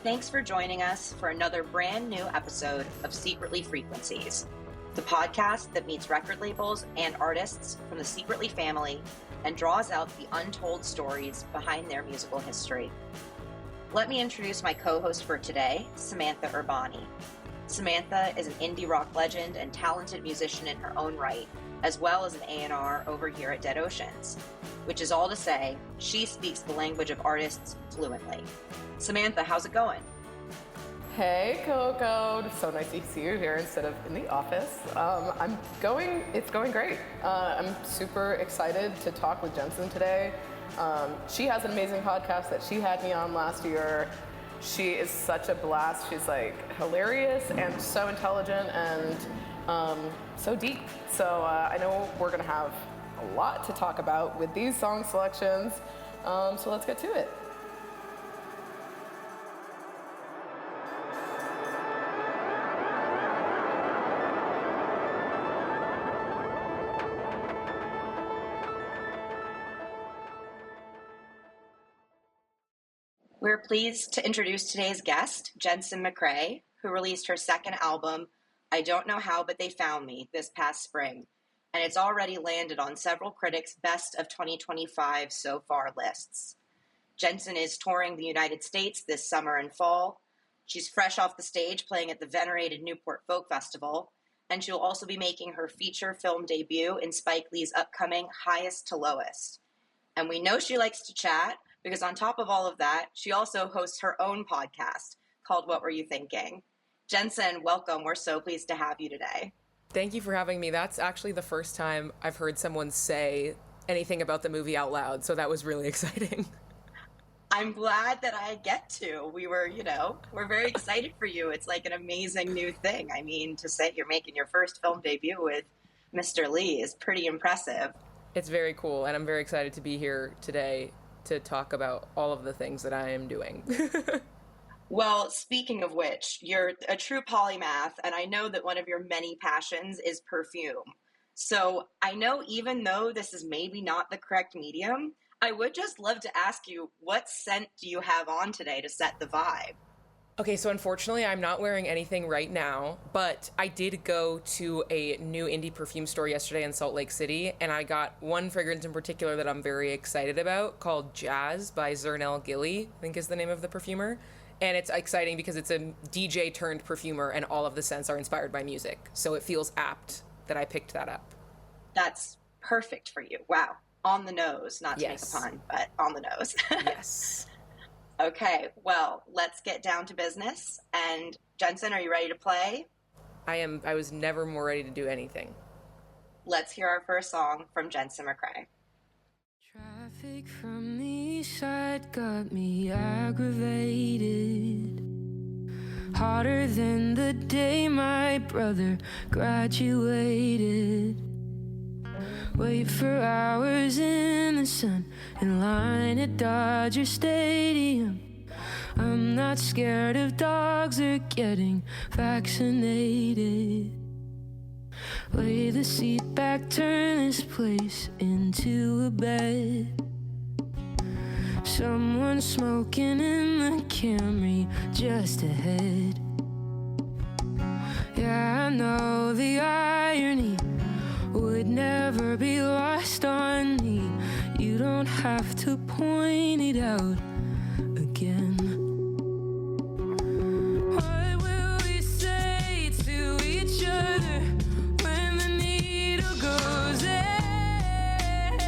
thanks for joining us for another brand new episode of Secretly Frequencies, the podcast that meets record labels and artists from the Secretly family and draws out the untold stories behind their musical history. Let me introduce my co-host for today, Samantha Urbani. Samantha is an indie rock legend and talented musician in her own right, as well as an A&R over here at Dead Oceans, which is all to say, she speaks the language of artists fluently. Samantha, how's it going? Hey, Coco. It's so nice to see you here instead of in the office. It's going great. I'm super excited to talk with Jensen today. She has an amazing podcast that she had me on last year. She is such a blast. She's like hilarious and so intelligent and so deep. So I know we're gonna have a lot to talk about with these song selections. So let's get to it. We're pleased to introduce today's guest, Jensen McRae, who released her second album, I Don't Know How But They Found Me, this past spring, and it's already landed on several critics' Best of 2025 so far lists. Jensen is touring the United States this summer and fall. She's fresh off the stage playing at the venerated Newport Folk Festival, and she'll also be making her feature film debut in Spike Lee's upcoming Highest to Lowest. And we know she likes to chat, because on top of all of that, she also hosts her own podcast called What Were You Thinking? Jensen, welcome. We're so pleased to have you today. Thank you for having me. That's actually the first time I've heard someone say anything about the movie out loud, so that was really exciting. I'm glad that I get to. We're very excited for you. It's like an amazing new thing. I mean, to say you're making your first film debut with Mr. Lee is pretty impressive. It's very cool, and I'm very excited to be here today to talk about all of the things that I am doing. Well, speaking of which, you're a true polymath, and I know that one of your many passions is perfume. So I know even though this is maybe not the correct medium, I would just love to ask you, what scent do you have on today to set the vibe? Okay, so unfortunately, I'm not wearing anything right now, but I did go to a new indie perfume store yesterday in Salt Lake City, and I got one fragrance in particular that I'm very excited about called Jazz by Zernel Gilly, I think is the name of the perfumer. And it's exciting because it's a DJ turned perfumer, and all of the scents are inspired by music. So it feels apt that I picked that up. That's perfect for you. Wow. On the nose, not to make a pun, but on the nose. Yes. Okay, well, let's get down to business. And Jensen, are you ready to play? I am. I was never more ready to do anything. Let's hear our first song from Jensen McRae. Traffic from the east side got me aggravated. Hotter than the day my brother graduated. Wait for hours in the sun in line at Dodger Stadium. I'm not scared of dogs or getting vaccinated. Lay the seat back, turn this place into a bed. Someone smoking in the Camry just ahead. Yeah, I know the irony would never be lost on me. You don't have to point it out again. What will we say to each other when the needle goes in?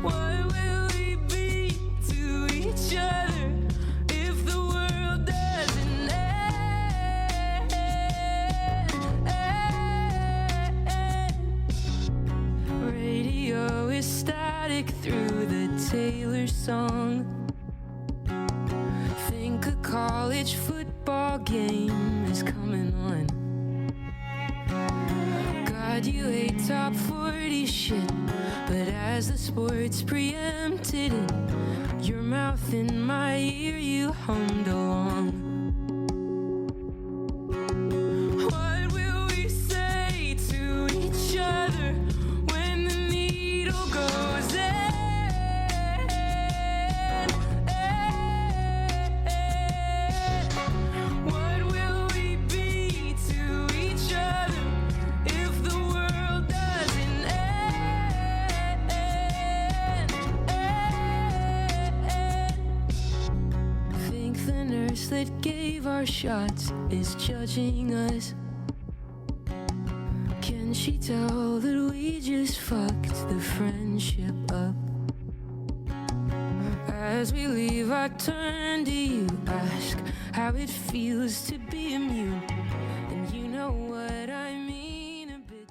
What will we be to each other if the world doesn't end? Radio is static through the Taylor song. Think a college football game is coming on. God, you hate top 40 shit, but as the sports preempted it, your mouth in my ear, you hummed along. What will we say to each other when the needle goes in? darkness that gave our shots is judging us. Can she tell that we just fucked the friendship up? As we leave, I turn to you, ask how it feels to be immune. And you know what I mean a bit.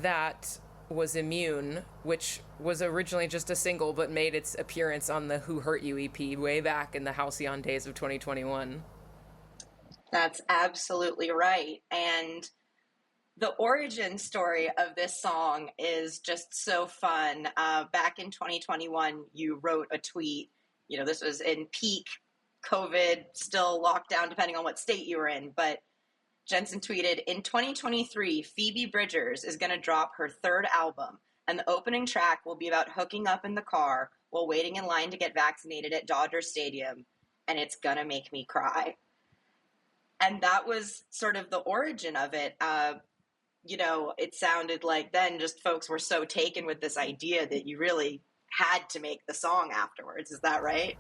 That was Immune, which was originally just a single but made its appearance on the Who Hurt You EP way back in the halcyon days of 2021. That's absolutely right. And the origin story of this song is just so fun. Back in 2021, you wrote a tweet. You know, this was in peak COVID, still lockdown, depending on what state you were in. But Jensen tweeted, in 2023, Phoebe Bridgers is going to drop her third album, and the opening track will be about hooking up in the car while waiting in line to get vaccinated at Dodger Stadium, and it's going to make me cry. And that was sort of the origin of it. You know, it sounded like then just folks were so taken with this idea that you really had to make the song afterwards. Is that right?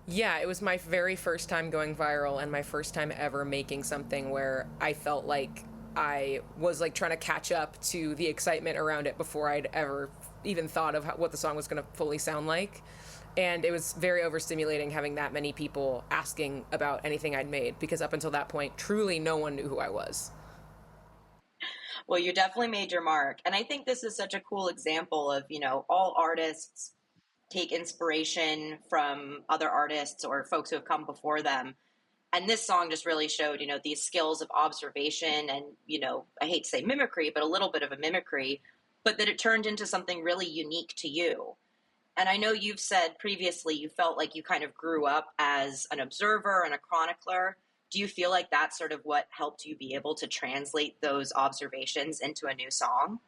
Yeah, it was my very first time going viral and my first time ever making something where I felt like I was like trying to catch up to the excitement around it before I'd ever even thought of what the song was going to fully sound like. And it was very overstimulating having that many people asking about anything I'd made, because up until that point, truly no one knew who I was. Well, you definitely made your mark. And I think this is such a cool example of, you know, all artists take inspiration from other artists or folks who have come before them. And this song just really showed, you know, these skills of observation and, you know, I hate to say mimicry, but a little bit of a mimicry, but that it turned into something really unique to you. And I know you've said previously you felt like you kind of grew up as an observer and a chronicler. Do you feel like that's sort of what helped you be able to translate those observations into a new song?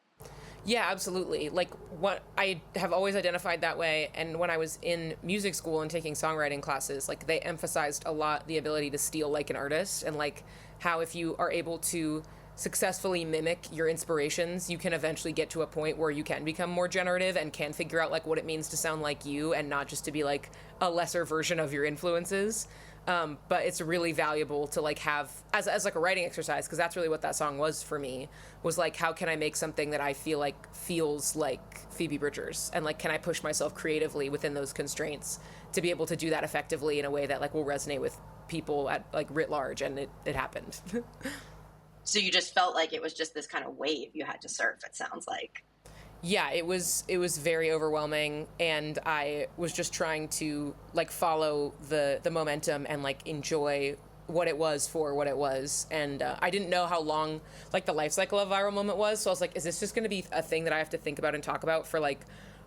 Yeah, absolutely. Like, what I have always identified that way. And when I was in music school and taking songwriting classes, like, they emphasized a lot the ability to steal like an artist, and like how if you are able to successfully mimic your inspirations, you can eventually get to a point where you can become more generative and can figure out like what it means to sound like you and not just to be like a lesser version of your influences. But it's really valuable to like have as like a writing exercise, because that's really what that song was for me, was like, how can I make something that I feel like feels like Phoebe Bridgers, and like, can I push myself creatively within those constraints to be able to do that effectively in a way that like will resonate with people at like writ large. And it happened. So you just felt like it was just this kind of wave you had to surf, it sounds like. Yeah, it was very overwhelming, and I was just trying to like follow the momentum and like enjoy what it was for what it was. And I didn't know how long like the life cycle of Viral Moment was, so I was like, is this just going to be a thing that I have to think about and talk about for like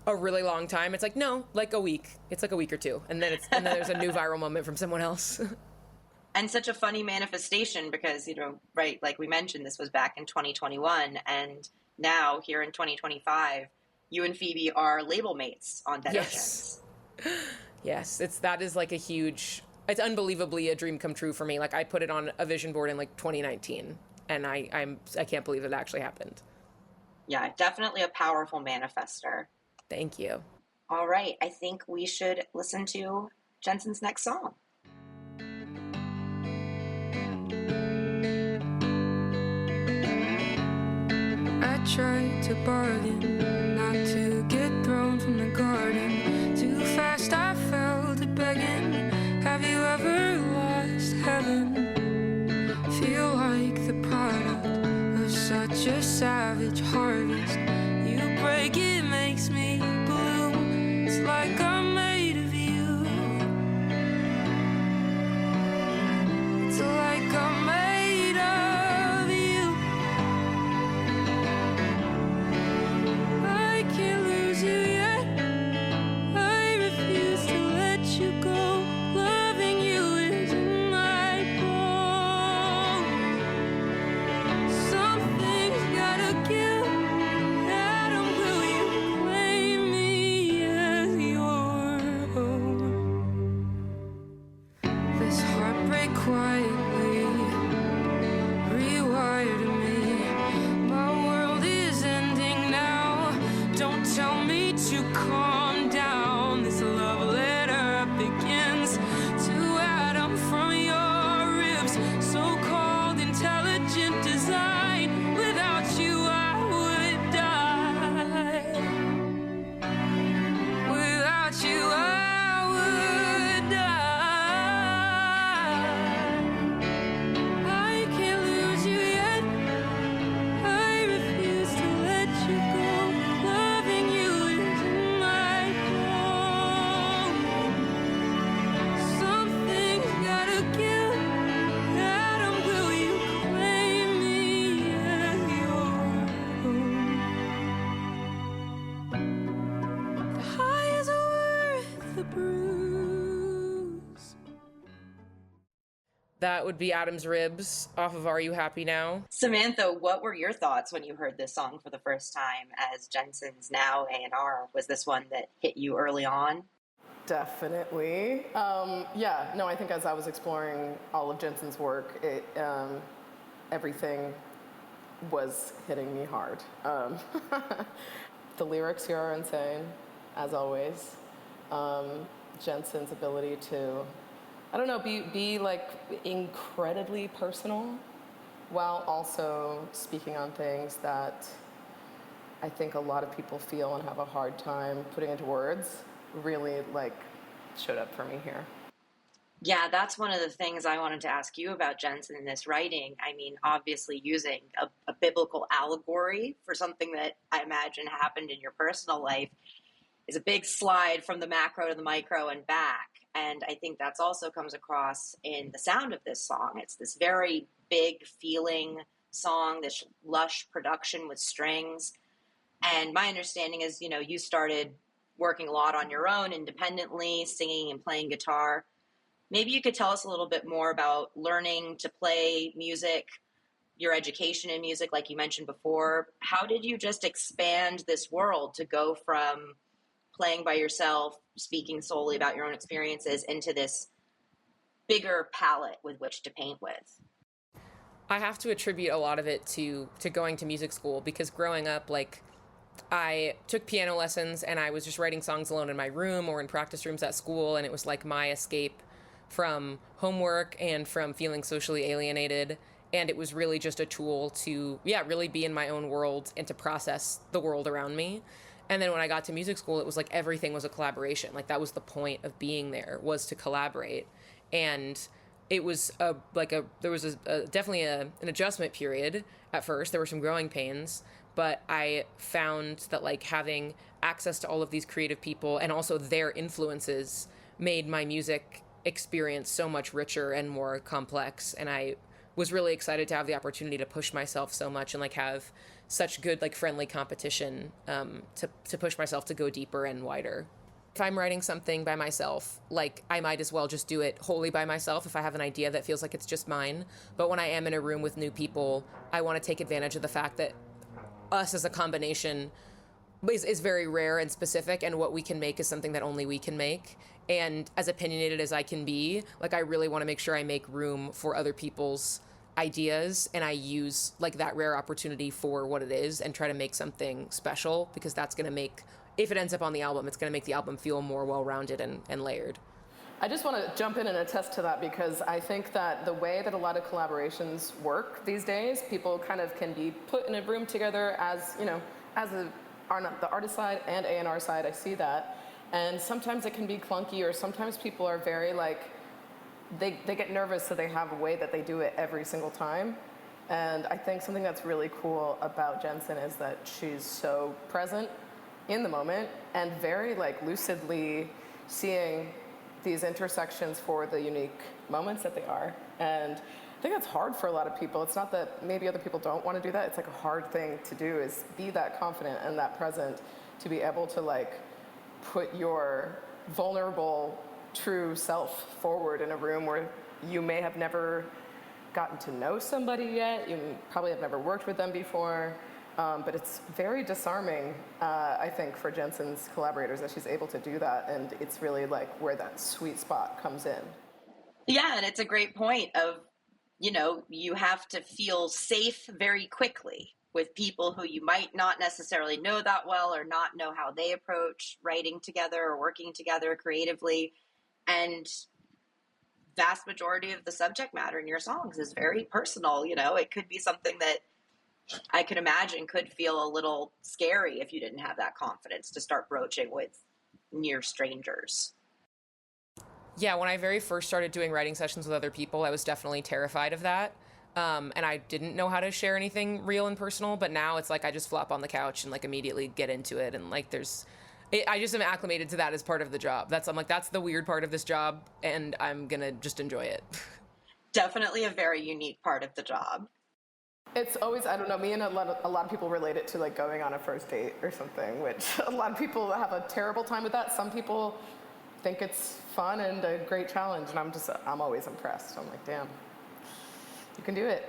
a really long time? It's like, no, like a week. It's like a week or two, and then there's a new viral moment from someone else. And such a funny manifestation because, you know, right, like we mentioned, this was back in 2021, and now here in 2025, you and Phoebe are label mates on Dead Oceans. Yes, that is like it's unbelievably a dream come true for me. Like, I put it on a vision board in like 2019, and I can't believe it actually happened. Yeah, definitely a powerful manifester. Thank you. All right, I think we should listen to Jensen's next song. I tried to bargain, not to get thrown from the garden. Too fast I fell to begging. Have you ever lost heaven? Feel like the product of such a savage harvest. You break, it makes me bloom. It's like I'm made of you. It's like I'm made of you. I That would be Adam's Ribs off of Are You Happy Now? Samantha, what were your thoughts when you heard this song for the first time as Jensen's now A&R? Was this one that hit you early on? Definitely. Yeah, no, I think as I was exploring all of Jensen's work, everything was hitting me hard. The lyrics here are insane, as always. Jensen's ability to, I don't know, be like incredibly personal while also speaking on things that I think a lot of people feel and have a hard time putting into words, really like showed up for me here. Yeah, that's one of the things I wanted to ask you about Jensen in this writing. I mean, obviously using a biblical allegory for something that I imagine happened in your personal life is a big slide from the macro to the micro and back. And I think that's also comes across in the sound of this song. It's this very big feeling song, this lush production with strings. And my understanding is, you started working a lot on your own independently, singing and playing guitar. Maybe you could tell us a little bit more about learning to play music, your education in music, like you mentioned before. How did you just expand this world to go from playing by yourself, speaking solely about your own experiences, into this bigger palette with which to paint with? I have to attribute a lot of it to going to music school, because growing up, like, I took piano lessons and I was just writing songs alone in my room or in practice rooms at school, and it was like my escape from homework and from feeling socially alienated. And it was really just a tool to, really be in my own world and to process the world around me. And then when I got to music school, it was like everything was a collaboration. Like that was the point of being there, was to collaborate. And it was definitely an adjustment period at first. There were some growing pains, but I found that like having access to all of these creative people and also their influences made my music experience so much richer and more complex. And I was really excited to have the opportunity to push myself so much and like have such good like friendly competition to push myself to go deeper and wider. If I'm writing something by myself, like I might as well just do it wholly by myself if I have an idea that feels like it's just mine. But when I am in a room with new people, I want to take advantage of the fact that us as a combination is very rare and specific, and what we can make is something that only we can make. And as opinionated as I can be, like I really want to make sure I make room for other people's ideas, and I use like that rare opportunity for what it is and try to make something special, because that's going to make, if it ends up on the album, it's going to make the album feel more well-rounded and layered. I just want to jump in and attest to that, because I think that the way that a lot of collaborations work these days, people kind of can be put in a room together as, on the artist side and A&R side, I see that. And sometimes it can be clunky, or sometimes people are very like, they get nervous, so they have a way that they do it every single time. And I think something that's really cool about Jensen is that she's so present in the moment and very like lucidly seeing these intersections for the unique moments that they are. And I think that's hard for a lot of people. It's not that maybe other people don't want to do that. It's like a hard thing to do, is be that confident and that present, to be able to like put your vulnerable, true self forward in a room where you may have never gotten to know somebody yet. You probably have never worked with them before. But it's very disarming, I think, for Jensen's collaborators that she's able to do that. And it's really like where that sweet spot comes in. Yeah, and it's a great point of, you have to feel safe very quickly with people who you might not necessarily know that well, or not know how they approach writing together or working together creatively. And vast majority of the subject matter in your songs is very personal. It could be something that I could imagine could feel a little scary if you didn't have that confidence to start broaching with near strangers. Yeah, when I very first started doing writing sessions with other people, I was definitely terrified of that. And I didn't know how to share anything real and personal, but now it's like I just flop on the couch and like immediately get into it. And like I just am acclimated to that as part of the job. I'm like, that's the weird part of this job, and I'm gonna just enjoy it. Definitely a very unique part of the job. It's always, I don't know, me and a lot of people relate it to like going on a first date or something, which a lot of people have a terrible time with that. Some people think it's fun and a great challenge, and I'm always impressed. I'm like, damn, You can do it.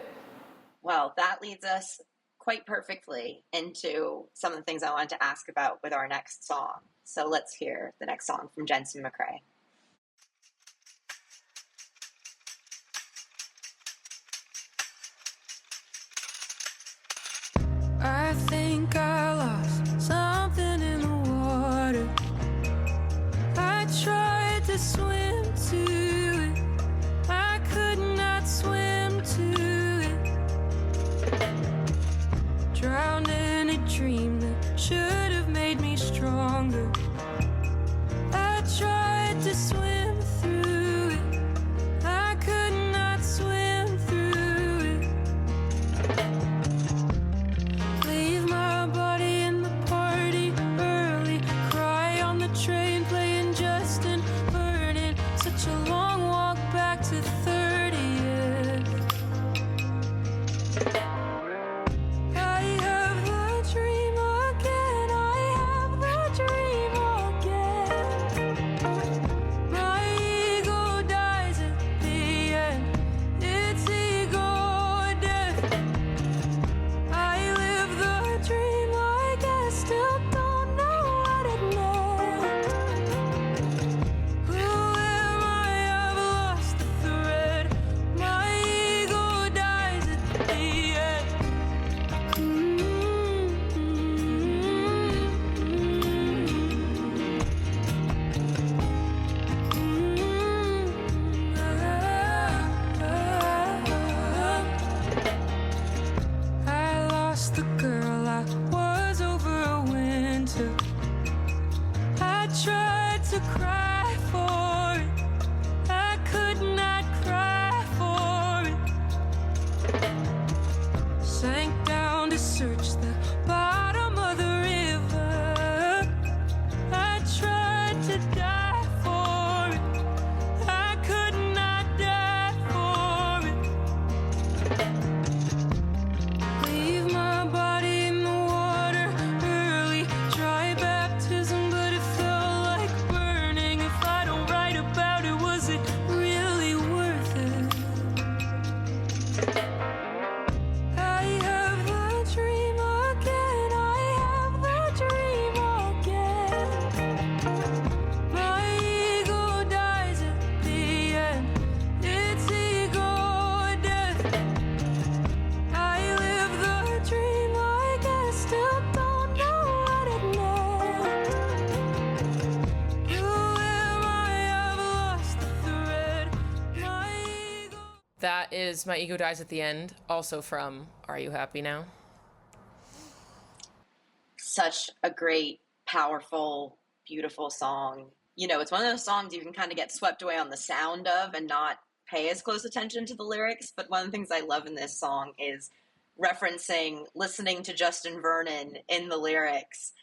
Well, that leads us quite perfectly into some of the things I wanted to ask about with our next song. So let's hear the next song from Jensen McRae. I think I lost something in the water. I tried to swim to it. I could not swim to it. Drowned in a dream that should have made me stronger. I tried to swim through it. I could not swim through it. Leave my body in the party early. Cry on the train playing Justin Vernon. Such a long walk back to 30th. I have the dream again. I have the dream again. My ego dies at the end. It's ego death. I live the dream like I still don't know what it meant. Who am I? I've lost the thread. My ego dies at the end. I lost the girl I was over a winter. I tried to cry for it. I could not cry for it. Sank down to search the bottom of the river. I tried to die for it. I could not die for it. Leave my body in the water early. Try baptism, but it felt like burning. If I don't write about it, was it really worth it? I have the dream again. I have the dream again. My ego dies at the end. It's ego death. I live the dream like I still don't know what it meant. Who am I? I've lost the thread. My ego. That is My Ego Dies at the End, also from Are You Happy Now? Such a great, powerful, beautiful song. You know, it's one of those songs you can kind of get swept away on the sound of and not pay as close attention to the lyrics. But one of the things I love in this song is referencing listening to Justin Vernon in the lyrics.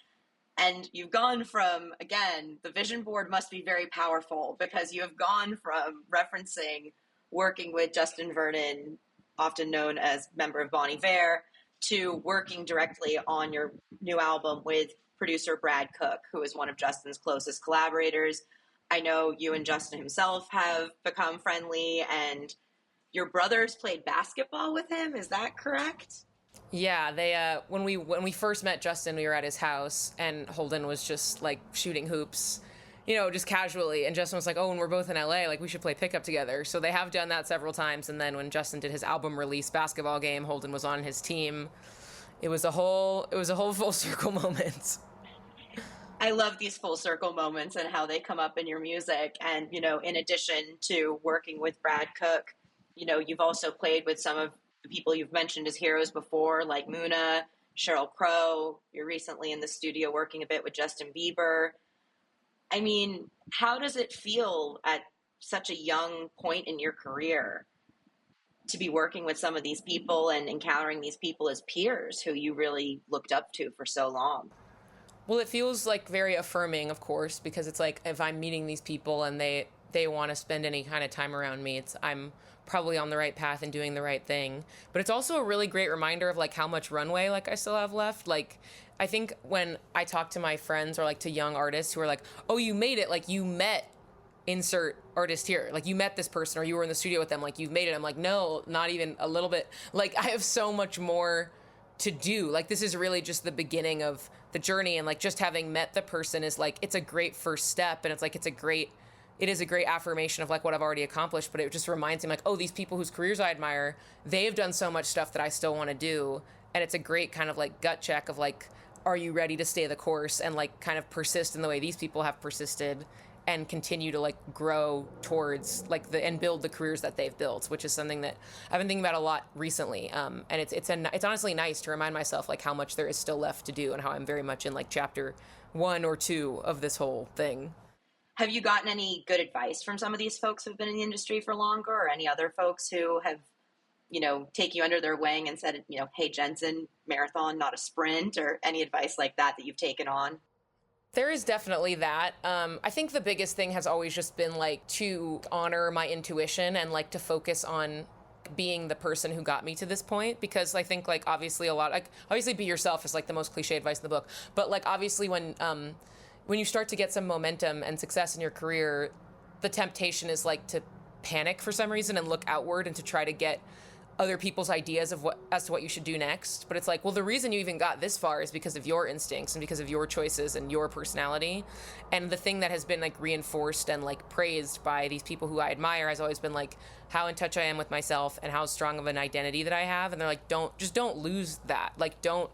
And you've gone from, again, the vision board must be very powerful because you have gone from referencing working with Justin Vernon, often known as member of Bon Iver, to working directly on your new album with producer Brad Cook, who is one of Justin's closest collaborators. I know you and Justin himself have become friendly, and your brothers played basketball with him. Is that correct? Yeah, they when we first met Justin, we were at his house, and Holden was just like shooting hoops, you know, just casually. And Justin was like, "Oh, and we're both in LA, like we should play pickup together." So they have done that several times. And then when Justin did his album release basketball game, Holden was on his team. It was a whole full circle moment. I love these full circle moments and how they come up in your music. And, you know, in addition to working with Brad Cook, you know, you've also played with some of the people you've mentioned as heroes before, like Muna, Sheryl Crow. You're recently in the studio working a bit with Justin Bieber. I mean, how does it feel at such a young point in your career to be working with some of these people and encountering these people as peers who you really looked up to for so long? Well, it feels like very affirming, of course, because it's like if I'm meeting these people and they want to spend any kind of time around me, I'm probably on the right path and doing the right thing. But it's also a really great reminder of like how much runway like I still have left. Like I think when I talk to my friends or like to young artists who are like, "Oh, you made it, like you met insert artist here. Like, you met this person or you were in the studio with them, like, you've made it. I'm like, no, not even a little bit. Like, I have so much more to do. Like, this is really just the beginning of the journey. And like, just having met the person is like, it's a great first step. And it's like, it is a great affirmation of like what I've already accomplished, but it just reminds me like, oh, these people whose careers I admire, they've done so much stuff that I still want to do. And it's a great kind of like gut check of like, are you ready to stay the course and like kind of persist in the way these people have persisted and continue to like grow towards like and build the careers that they've built, which is something that I've been thinking about a lot recently. And it's honestly nice to remind myself like how much there is still left to do and how I'm very much in like chapter 1 or 2 of this whole thing. Have you gotten any good advice from some of these folks who've been in the industry for longer, or any other folks who have, take you under their wing and said, hey, Jensen, marathon, not a sprint, or any advice like that you've taken on? There is definitely that. I think the biggest thing has always just been like to honor my intuition and like to focus on being the person who got me to this point, because I think like obviously be yourself is like the most cliche advice in the book, but like obviously when you start to get some momentum and success in your career, the temptation is like to panic for some reason and look outward and to try to get other people's ideas as to what you should do next. But it's like, well, the reason you even got this far is because of your instincts and because of your choices and your personality. And the thing that has been like reinforced and like praised by these people who I admire has always been like how in touch I am with myself and how strong of an identity that I have. And they're like, don't lose that. Like, don't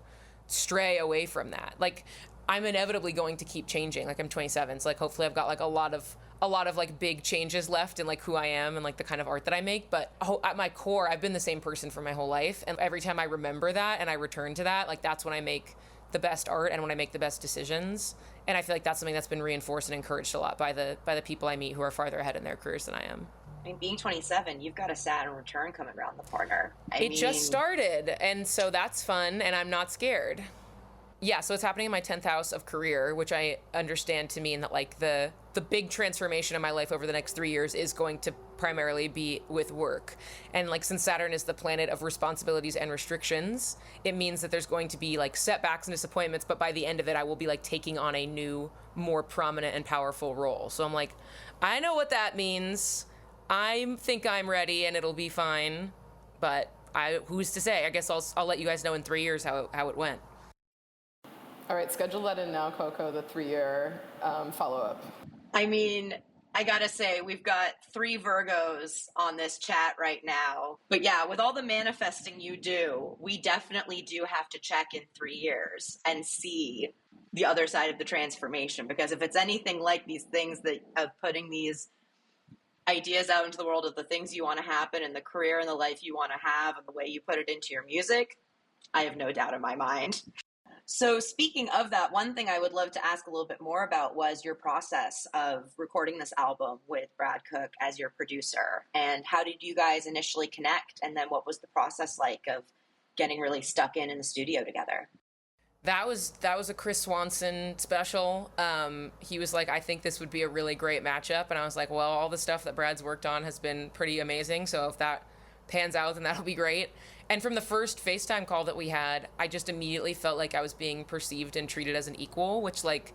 stray away from that. Like, I'm inevitably going to keep changing. Like, I'm 27, so like hopefully I've got like a lot of like big changes left in like who I am and like the kind of art that I make. But at my core, I've been the same person for my whole life. And every time I remember that and I return to that, like that's when I make the best art and when I make the best decisions. And I feel like that's something that's been reinforced and encouraged a lot by the people I meet who are farther ahead in their careers than I am. I mean, being 27, you've got a Saturn return coming around the corner. It just started, and so that's fun, and I'm not scared. Yeah, so it's happening in my 10th house of career, which I understand to mean that like the big transformation in my life over the next 3 years is going to primarily be with work. And like, since Saturn is the planet of responsibilities and restrictions, it means that there's going to be like setbacks and disappointments, but by the end of it, I will be like taking on a new, more prominent and powerful role. So I'm like, I know what that means. I think I'm ready and it'll be fine, but who's to say? I guess I'll let you guys know in 3 years how it went. All right, schedule that in now, Coco, the 3-year follow-up. I mean, I gotta say, we've got 3 Virgos on this chat right now. But yeah, with all the manifesting you do, we definitely do have to check in 3 years and see the other side of the transformation. Because if it's anything like these things of putting these ideas out into the world of the things you want to happen and the career and the life you want to have and the way you put it into your music, I have no doubt in my mind. So speaking of that, one thing I would love to ask a little bit more about was your process of recording this album with Brad Cook as your producer. And how did you guys initially connect? And then what was the process like of getting really stuck in the studio together? That was a Chris Swanson special. He was like, I think this would be a really great matchup. And I was like, well, all the stuff that Brad's worked on has been pretty amazing. So if that pans out, then that'll be great. And from the first FaceTime call that we had, I just immediately felt like I was being perceived and treated as an equal, which like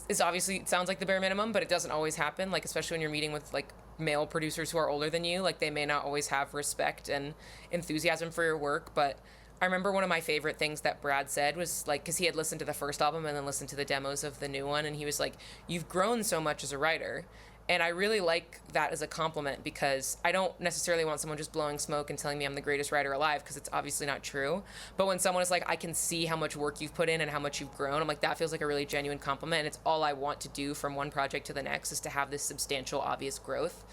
is obviously, it sounds like the bare minimum, but it doesn't always happen. Like, especially when you're meeting with like male producers who are older than you, like they may not always have respect and enthusiasm for your work. But I remember one of my favorite things that Brad said was like, because he had listened to the first album and then listened to the demos of the new one, and he was like, you've grown so much as a writer. And I really like that as a compliment, because I don't necessarily want someone just blowing smoke and telling me I'm the greatest writer alive, because it's obviously not true. But when someone is like, I can see how much work you've put in and how much you've grown, I'm like, that feels like a really genuine compliment. And it's all I want to do from one project to the next, is to have this substantial, obvious growth.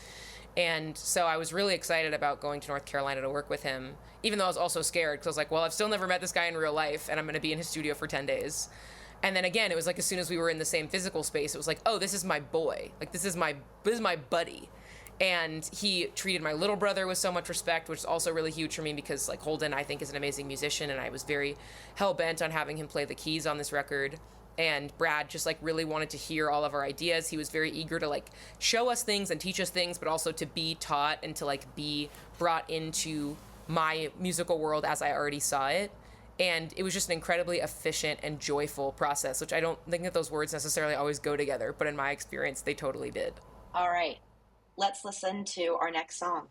And so I was really excited about going to North Carolina to work with him, even though I was also scared, because I was like, well, I've still never met this guy in real life, and I'm going to be in his studio for 10 days. And then again, it was like, as soon as we were in the same physical space, it was like, oh, this is my boy. Like, this is my buddy. And he treated my little brother with so much respect, which is also really huge for me, because like Holden, I think, is an amazing musician, and I was very hell-bent on having him play the keys on this record. And Brad just like really wanted to hear all of our ideas. He was very eager to like show us things and teach us things, but also to be taught and to like be brought into my musical world as I already saw it. And it was just an incredibly efficient and joyful process, which I don't think that those words necessarily always go together, but in my experience, they totally did. All right, let's listen to our next song.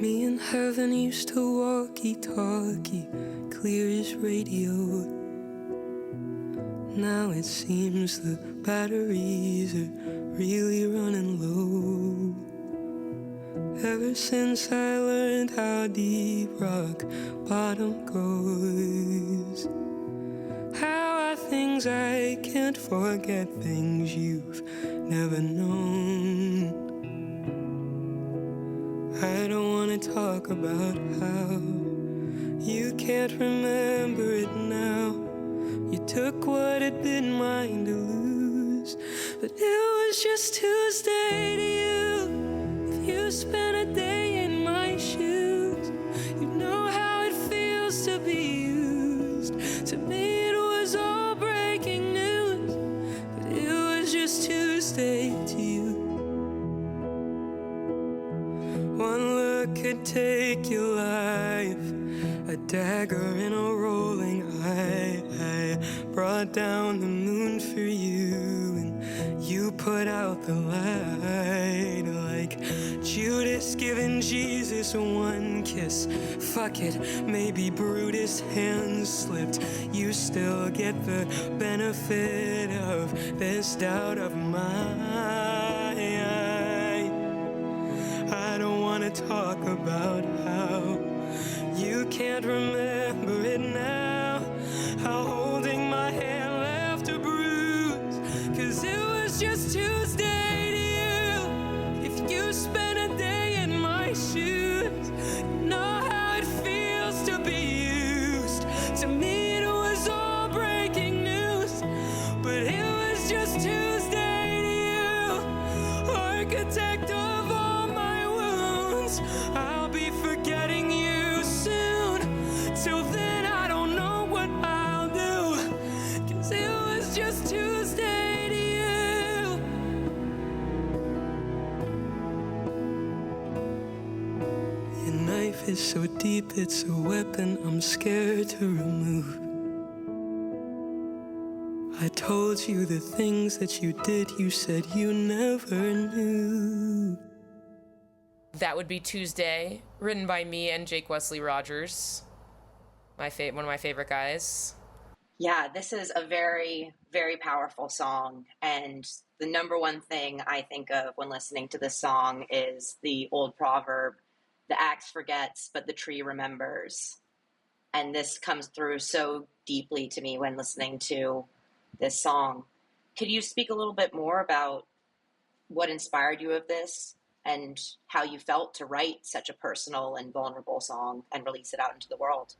Me and heaven used to walkie-talkie, clear as radio. Now it seems the batteries are really running low. Ever since I learned how deep rock bottom goes, how are things I can't forget, things you've never known. I don't want to talk about how you can't remember it now. You took what had been mine to lose, but it was just Tuesday to you. If you spent a day in my shoes, you know how it feels to be used. To me it was all breaking news, but it was just Tuesday to you. One look could take your life, a dagger in a rolling eye. I brought down the moon for you, and you put out the light. Like Judas giving Jesus one kiss. Fuck it, maybe Brutus' hands slipped. You still get the benefit of this doubt of mine. I don't want to talk about how you can't remember it now, how holding my hand left a bruise, 'cause it was just Tuesday to you. If you spent a day in my shoes, you know how it feels to be used. To me it was all breaking news, but it was just Tuesday to you. Architect of all my wounds, I'll be forgetting you soon. Till then I don't know what I'll do, 'cause it was just Tuesday to you. Your knife is so deep, it's a weapon I'm scared to remove. I told you the things that you did, you said you never knew. That would be Tuesday, written by me and Jake Wesley Rogers, one of my favorite guys. Yeah, this is a very, very powerful song. And the number one thing I think of when listening to this song is the old proverb, the axe forgets, but the tree remembers. And this comes through so deeply to me when listening to this song. Could you speak a little bit more about what inspired you of this and how you felt to write such a personal and vulnerable song and release it out into the world?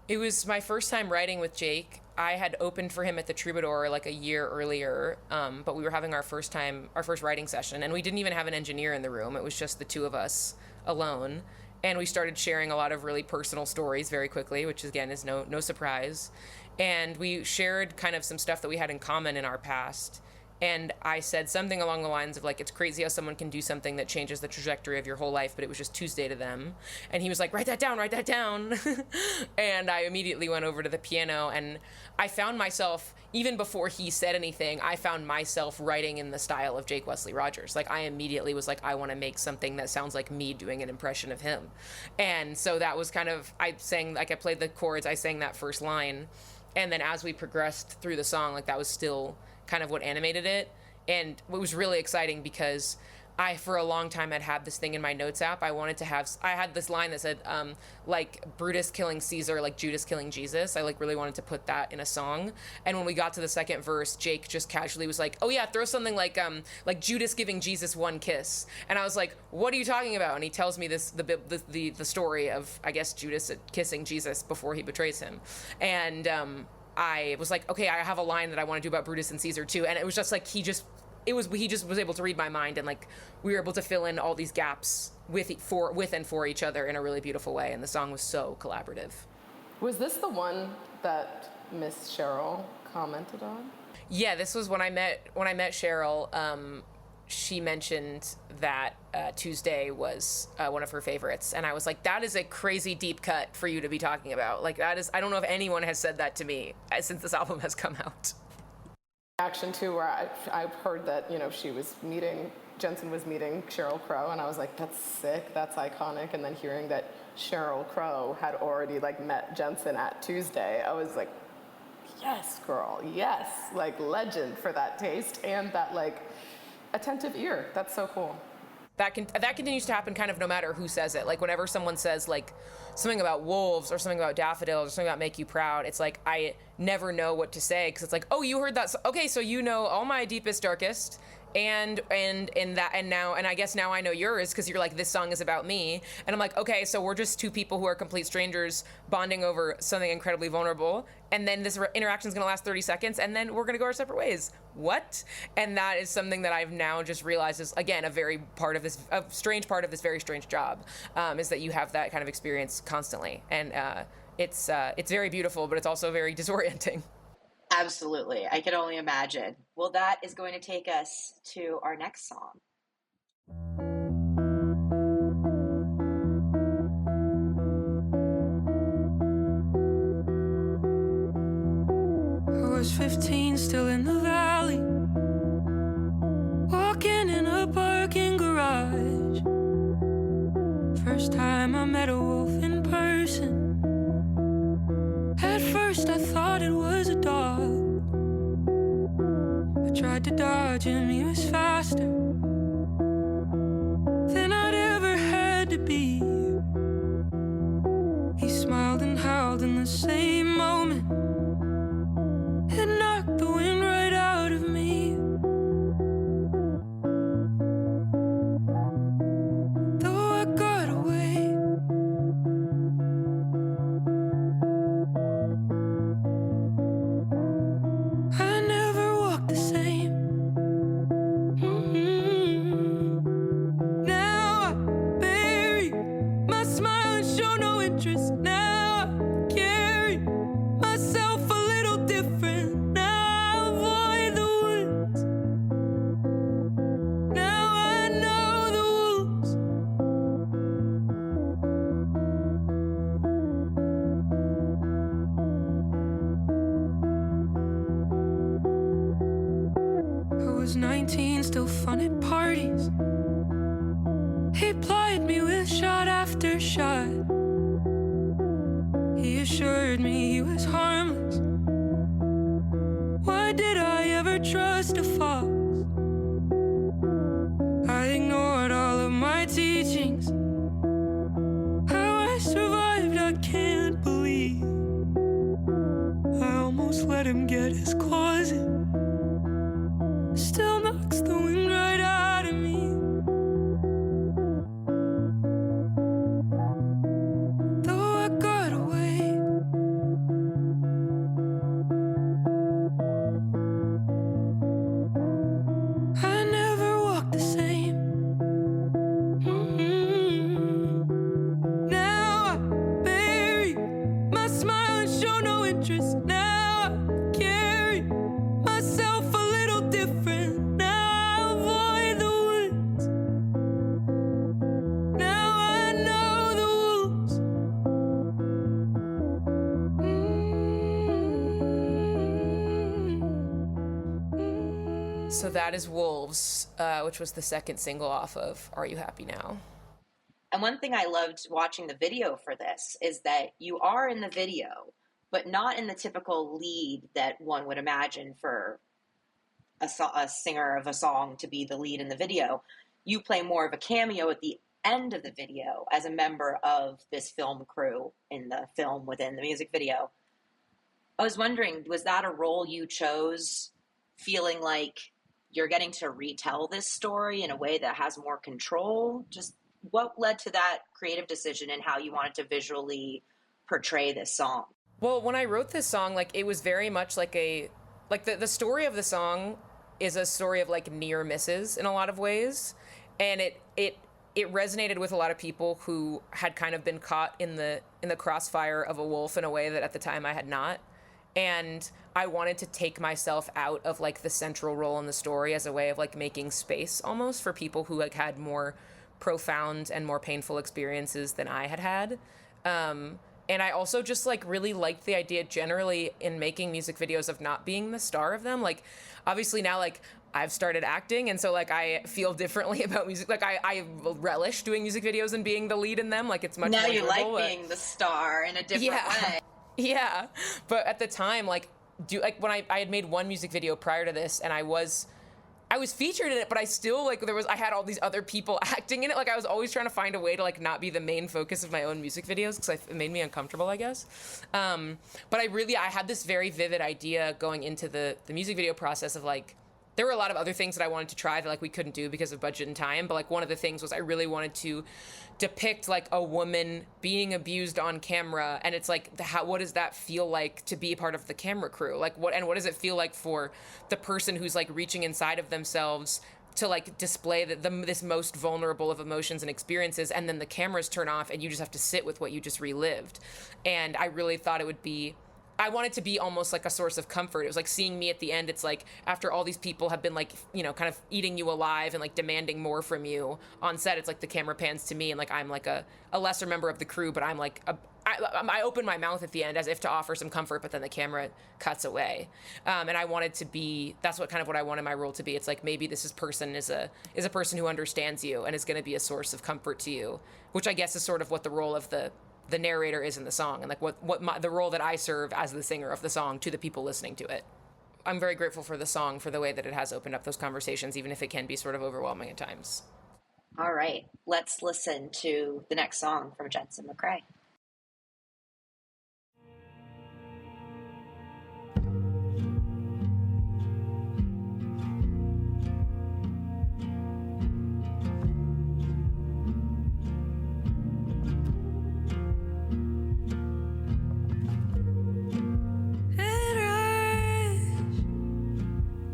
It was my first time writing with Jake. I had opened for him at the Troubadour like a year earlier, but we were having our first writing session, and we didn't even have an engineer in the room. It was just the two of us alone. And we started sharing a lot of really personal stories very quickly, which again is no surprise. And we shared kind of some stuff that we had in common in our past. And I said something along the lines of like, it's crazy how someone can do something that changes the trajectory of your whole life, but it was just Tuesday to them. And he was like, write that down. And I immediately went over to the piano, and I found myself, even before he said anything, I found myself writing in the style of Jake Wesley Rogers. Like I immediately was like, I want to make something that sounds like me doing an impression of him. And so that was kind of, I played the chords, I sang that first line. And then as we progressed through the song, like that was still kind of what animated it. And it was really exciting because I, for a long time, had this thing in my notes app. I had this line that said, like Brutus killing Caesar, like Judas killing Jesus. I like really wanted to put that in a song. And when we got to the second verse, Jake just casually was like, oh yeah, throw something like Judas giving Jesus one kiss. And I was like, what are you talking about? And he tells me the story of, I guess, Judas kissing Jesus before he betrays him. And I was like, okay, I have a line that I want to do about Brutus and Caesar too. And it was just like, he just was able to read my mind, and like we were able to fill in all these gaps with and for each other in a really beautiful way. And the song was so collaborative. Was this the one that Miss Cheryl commented on? Yeah, this was when I met Cheryl. she mentioned that Tuesday was one of her favorites, and I was like, that is a crazy deep cut for you to be talking about. Like, that is, I don't know if anyone has said that to me since this album has come out. Action too, where I've heard that, you know, Jensen was meeting Sheryl Crow, and I was like, that's sick, that's iconic. And then hearing that Sheryl Crow had already like met Jensen at Tuesday, I was like, yes, girl, yes, like legend for that taste and that like attentive ear. That's so cool. That continues to happen kind of no matter who says it. Like, whenever someone says like something about wolves or something about daffodils or something about make you proud, it's like I never know what to say, because it's like, oh, you heard that, okay, so you know all my deepest, darkest, and I guess now I know yours, because you're like, this song is about me, and I'm like, okay, so we're just two people who are complete strangers bonding over something incredibly vulnerable, and then this interaction is going to last 30 seconds, and then we're going to go our separate ways. What? And that is something that I've now just realized is, again, a strange part of this very strange job, is that you have that kind of experience constantly, and it's very beautiful, but it's also very disorienting. Absolutely. I can only imagine. Well, that is going to take us to our next song. I was 15, still in the valley, walking in a parking garage. First time I met a wolf in person. At first I thought it was a dog. I tried to dodge him, he was faster than I'd ever had to be. He smiled and howled in the same moment. It knocked the wind right out of me. Though I got away, I never walked the same. Now I bury my smile and show no interest. Now I carry myself a little different. Now I avoid the woods. Now I know the wolves. I was 19, still fun at parties. He plied me with shot after shot. He assured me he was harmless. Why did I ever trust a fox? I ignored all of my teachings. How I survived, I can't believe. I almost let him get his claws in. Still knocks the wind right out of me. Though I got away, I never walked the same. Now I bury my smile and show no interest. Now I carry myself a little different. Now I avoid the woods. Now I know the wolves. So that is Wolves, which was the second single off of Are You Happy Now? And one thing I loved watching the video for this is that you are in the video, but not in the typical lead that one would imagine for a singer of a song to be the lead in the video. You play more of a cameo at the end of the video as a member of this film crew in the film within the music video. I was wondering, was that a role you chose, feeling like you're getting to retell this story in a way that has more control? Just what led to that creative decision and how you wanted to visually portray this song? Well, when I wrote this song, like, it was very much like the story of the song is a story of like near misses in a lot of ways, and it resonated with a lot of people who had kind of been caught in the crossfire of a wolf in a way that at the time I had not. And I wanted to take myself out of like the central role in the story as a way of like making space almost for people who like had more profound and more painful experiences than I had had. And I also just like really liked the idea generally in making music videos of not being the star of them. Like obviously now like I've started acting, and so like I feel differently about music. Like I relish doing music videos and being the lead in them. Like it's much now more you enjoyable, like being the star in a different way. Yeah. But at the time, like when I had made one music video prior to this, and I was featured in it, but I still like I had all these other people acting in it. Like I was always trying to find a way to like not be the main focus of my own music videos because it made me uncomfortable, I guess. But I had this very vivid idea going into the music video process of like, there were a lot of other things that I wanted to try that like we couldn't do because of budget and time. But like one of the things was I really wanted to depict like a woman being abused on camera, and it's like what does that feel like to be a part of the camera crew? Like what does it feel like for the person who's like reaching inside of themselves to like display this most vulnerable of emotions and experiences, and then the cameras turn off and you just have to sit with what you just relived. And I really thought I want it to be almost like a source of comfort. It was like seeing me at the end. It's like after all these people have been like, you know, kind of eating you alive and like demanding more from you on set, it's like the camera pans to me and like I'm like a lesser member of the crew, but I'm like I open my mouth at the end as if to offer some comfort, but then the camera cuts away. And I wanted to be, that's what I wanted my role to be. It's like maybe this person is a person who understands you and is going to be a source of comfort to you, which I guess is sort of what the role of the narrator is in the song, and like the role that I serve as the singer of the song to the people listening to it. I'm very grateful for the song for the way that it has opened up those conversations, even if it can be sort of overwhelming at times. All right, let's listen to the next song from Jensen McRae.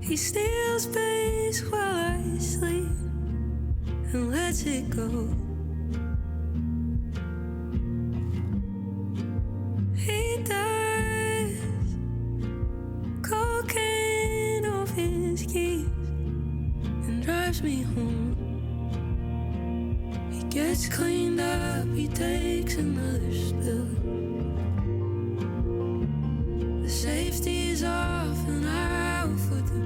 He steals space while I sleep and lets it go. He does cocaine off his keys and drives me home. He gets cleaned up, he takes another spill. The safety's off and I will foot the bill.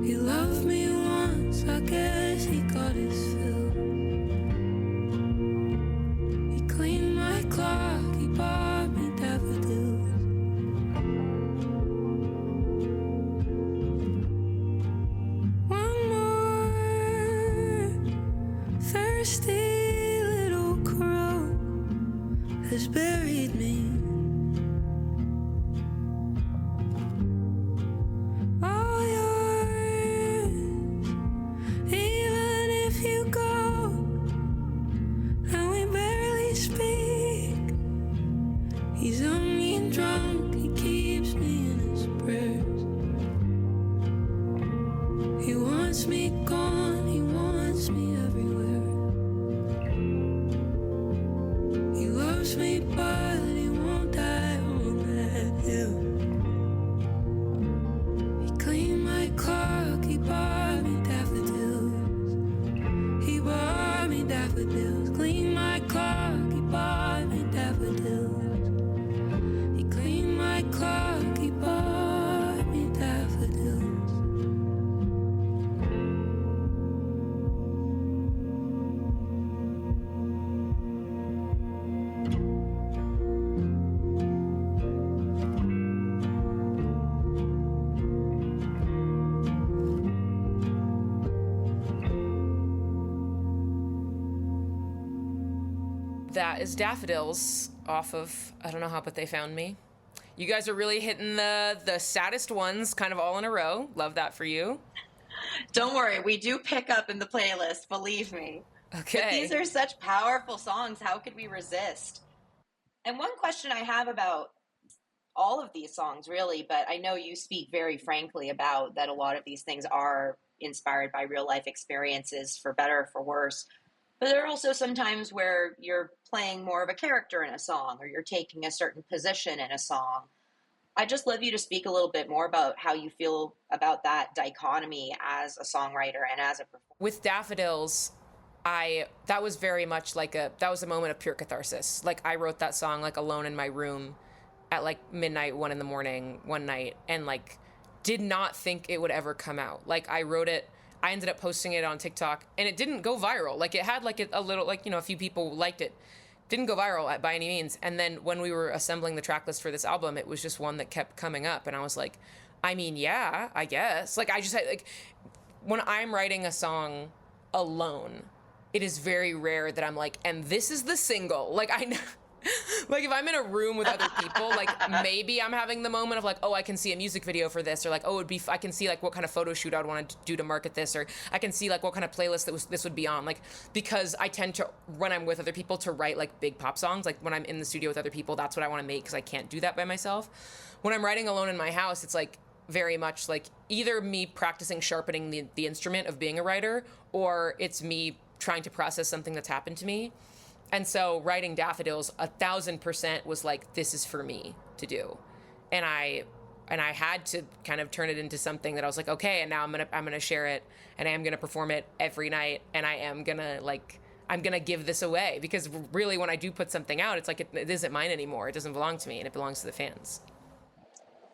He loved me once, I guess he got his fill. He cleaned my clock, he bought me daffodils. One more thirsty little crow has buried me. All yours, even if you go, and we barely speak. He's only drunk, he keeps me in his prayers. He wants me gone, he wants me everywhere. He loves me, but he won't die on that hill. He cleaned my clock, he bought me daffodils. He bought me daffodils. Cleaned my clock, he bought me daffodils. He cleaned my clock, he bought me daffodils. That is Daffodils off of I Don't Know How But They Found Me. You guys are really hitting the saddest ones kind of all in a row. Love that for you. Don't worry, we do pick up in the playlist, believe me. Okay. But these are such powerful songs. How could we resist? And one question I have about all of these songs, really, but I know you speak very frankly about that a lot of these things are inspired by real life experiences, for better or for worse. But there are also some times where you're playing more of a character in a song or you're taking a certain position in a song. I'd just love you to speak a little bit more about how you feel about that dichotomy as a songwriter and as a performer. With Daffodils, that was very much like that was a moment of pure catharsis. Like I wrote that song like alone in my room at like midnight, 1 a.m. one night, and like did not think it would ever come out. Like I wrote it, I ended up posting it on TikTok, and it didn't go viral. Like it had like a little, like, you know, a few people liked it. Didn't go viral by any means. And then when we were assembling the track list for this album, it was just one that kept coming up, and I was like, I mean, yeah, I guess. Like I just had like, when I'm writing a song alone, it is very rare that I'm like, and this is the single. Like I know. Like if I'm in a room with other people, like maybe I'm having the moment of like, oh, I can see a music video for this, or like, oh, I can see like what kind of photo shoot I'd want to do to market this, or I can see like what kind of playlist this would be on. Like because I tend to, when I'm with other people, to write like big pop songs. Like when I'm in the studio with other people, that's what I want to make because I can't do that by myself. When I'm writing alone in my house, it's like very much like either me practicing sharpening the instrument of being a writer, or it's me trying to process something that's happened to me. And so writing Daffodils 1,000% was like, this is for me to do. And I had to kind of turn it into something that I was like, okay, and now I'm gonna share it, and I am gonna perform it every night, and I'm gonna give this away, because really when I do put something out, it's like it isn't mine anymore. It doesn't belong to me, and it belongs to the fans.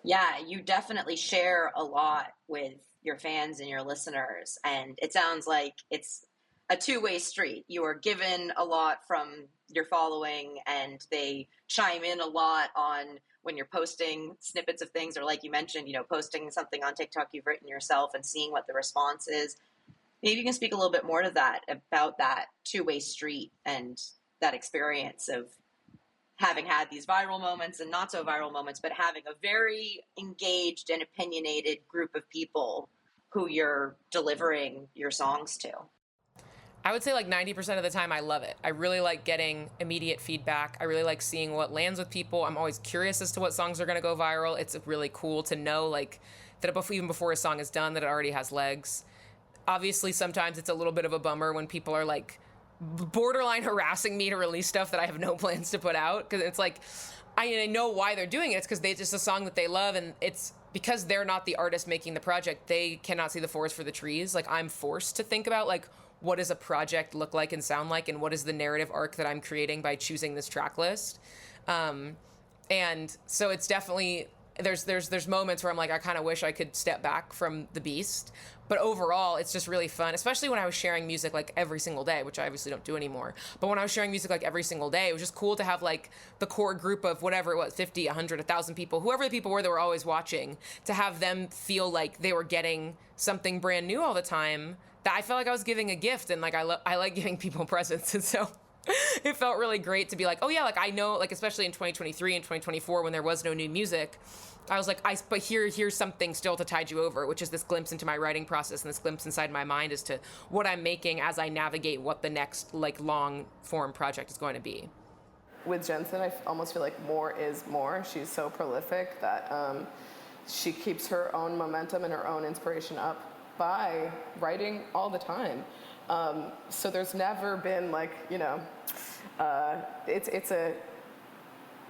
Yeah, you definitely share a lot with your fans and your listeners, and it sounds like it's a two-way street. You are given a lot from your following, and they chime in a lot on when you're posting snippets of things, or like you mentioned, you know, posting something on TikTok you've written yourself and seeing what the response is. Maybe you can speak a little bit more to that, about that two-way street and that experience of having had these viral moments and not so viral moments, but having a very engaged and opinionated group of people who you're delivering your songs to. I would say like 90% of the time I love it. I really like getting immediate feedback. I really like seeing what lands with people. I'm always curious as to what songs are going to go viral. It's really cool to know like that even before a song is done, that it already has legs. Obviously, sometimes it's a little bit of a bummer when people are like borderline harassing me to release stuff that I have no plans to put out, because it's like I know why they're doing it. It's because it's just a song that they love, and it's because they're not the artist making the project. They cannot see the forest for the trees. Like I'm forced to think about like, what does a project look like and sound like, and what is the narrative arc that I'm creating by choosing this track list. And so it's definitely, there's moments where I'm like, I kind of wish I could step back from the beast. But overall, it's just really fun, especially when I was sharing music like every single day, which I obviously don't do anymore. But when I was sharing music like every single day, it was just cool to have like the core group of whatever it was, 50, 100, 1,000 people, whoever the people were that were always watching, to have them feel like they were getting something brand new all the time, that I felt like I was giving a gift. And like I like giving people presents. And so it felt really great to be like, oh yeah, like I know, like especially in 2023 and 2024 when there was no new music, I was like, but here's something still to tide you over, which is this glimpse into my writing process and this glimpse inside my mind as to what I'm making as I navigate what the next like long form project is going to be. With Jensen, I almost feel like more is more. She's so prolific that she keeps her own momentum and her own inspiration up by writing all the time. So there's never been like, you know, it's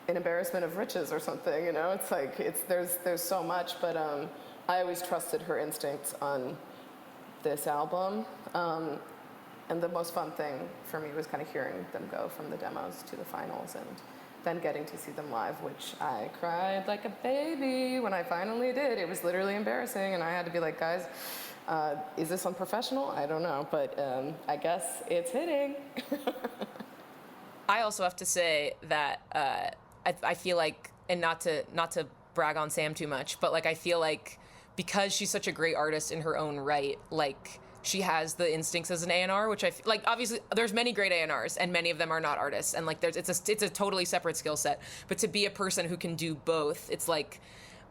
an embarrassment of riches or something, you know. It's like there's so much, but I always trusted her instincts on this album. And the most fun thing for me was kind of hearing them go from the demos to the finals, and then getting to see them live, which I cried like a baby when I finally did. It was literally embarrassing, and I had to be like, guys, is this unprofessional? I don't know, but I guess it's hitting. I also have to say that I feel like, and not to brag on Sam too much, but like I feel like because she's such a great artist in her own right, like she has the instincts as an A&R, which I feel like obviously there's many great A&Rs and many of them are not artists, and like it's a totally separate skill set. But to be a person who can do both, it's like,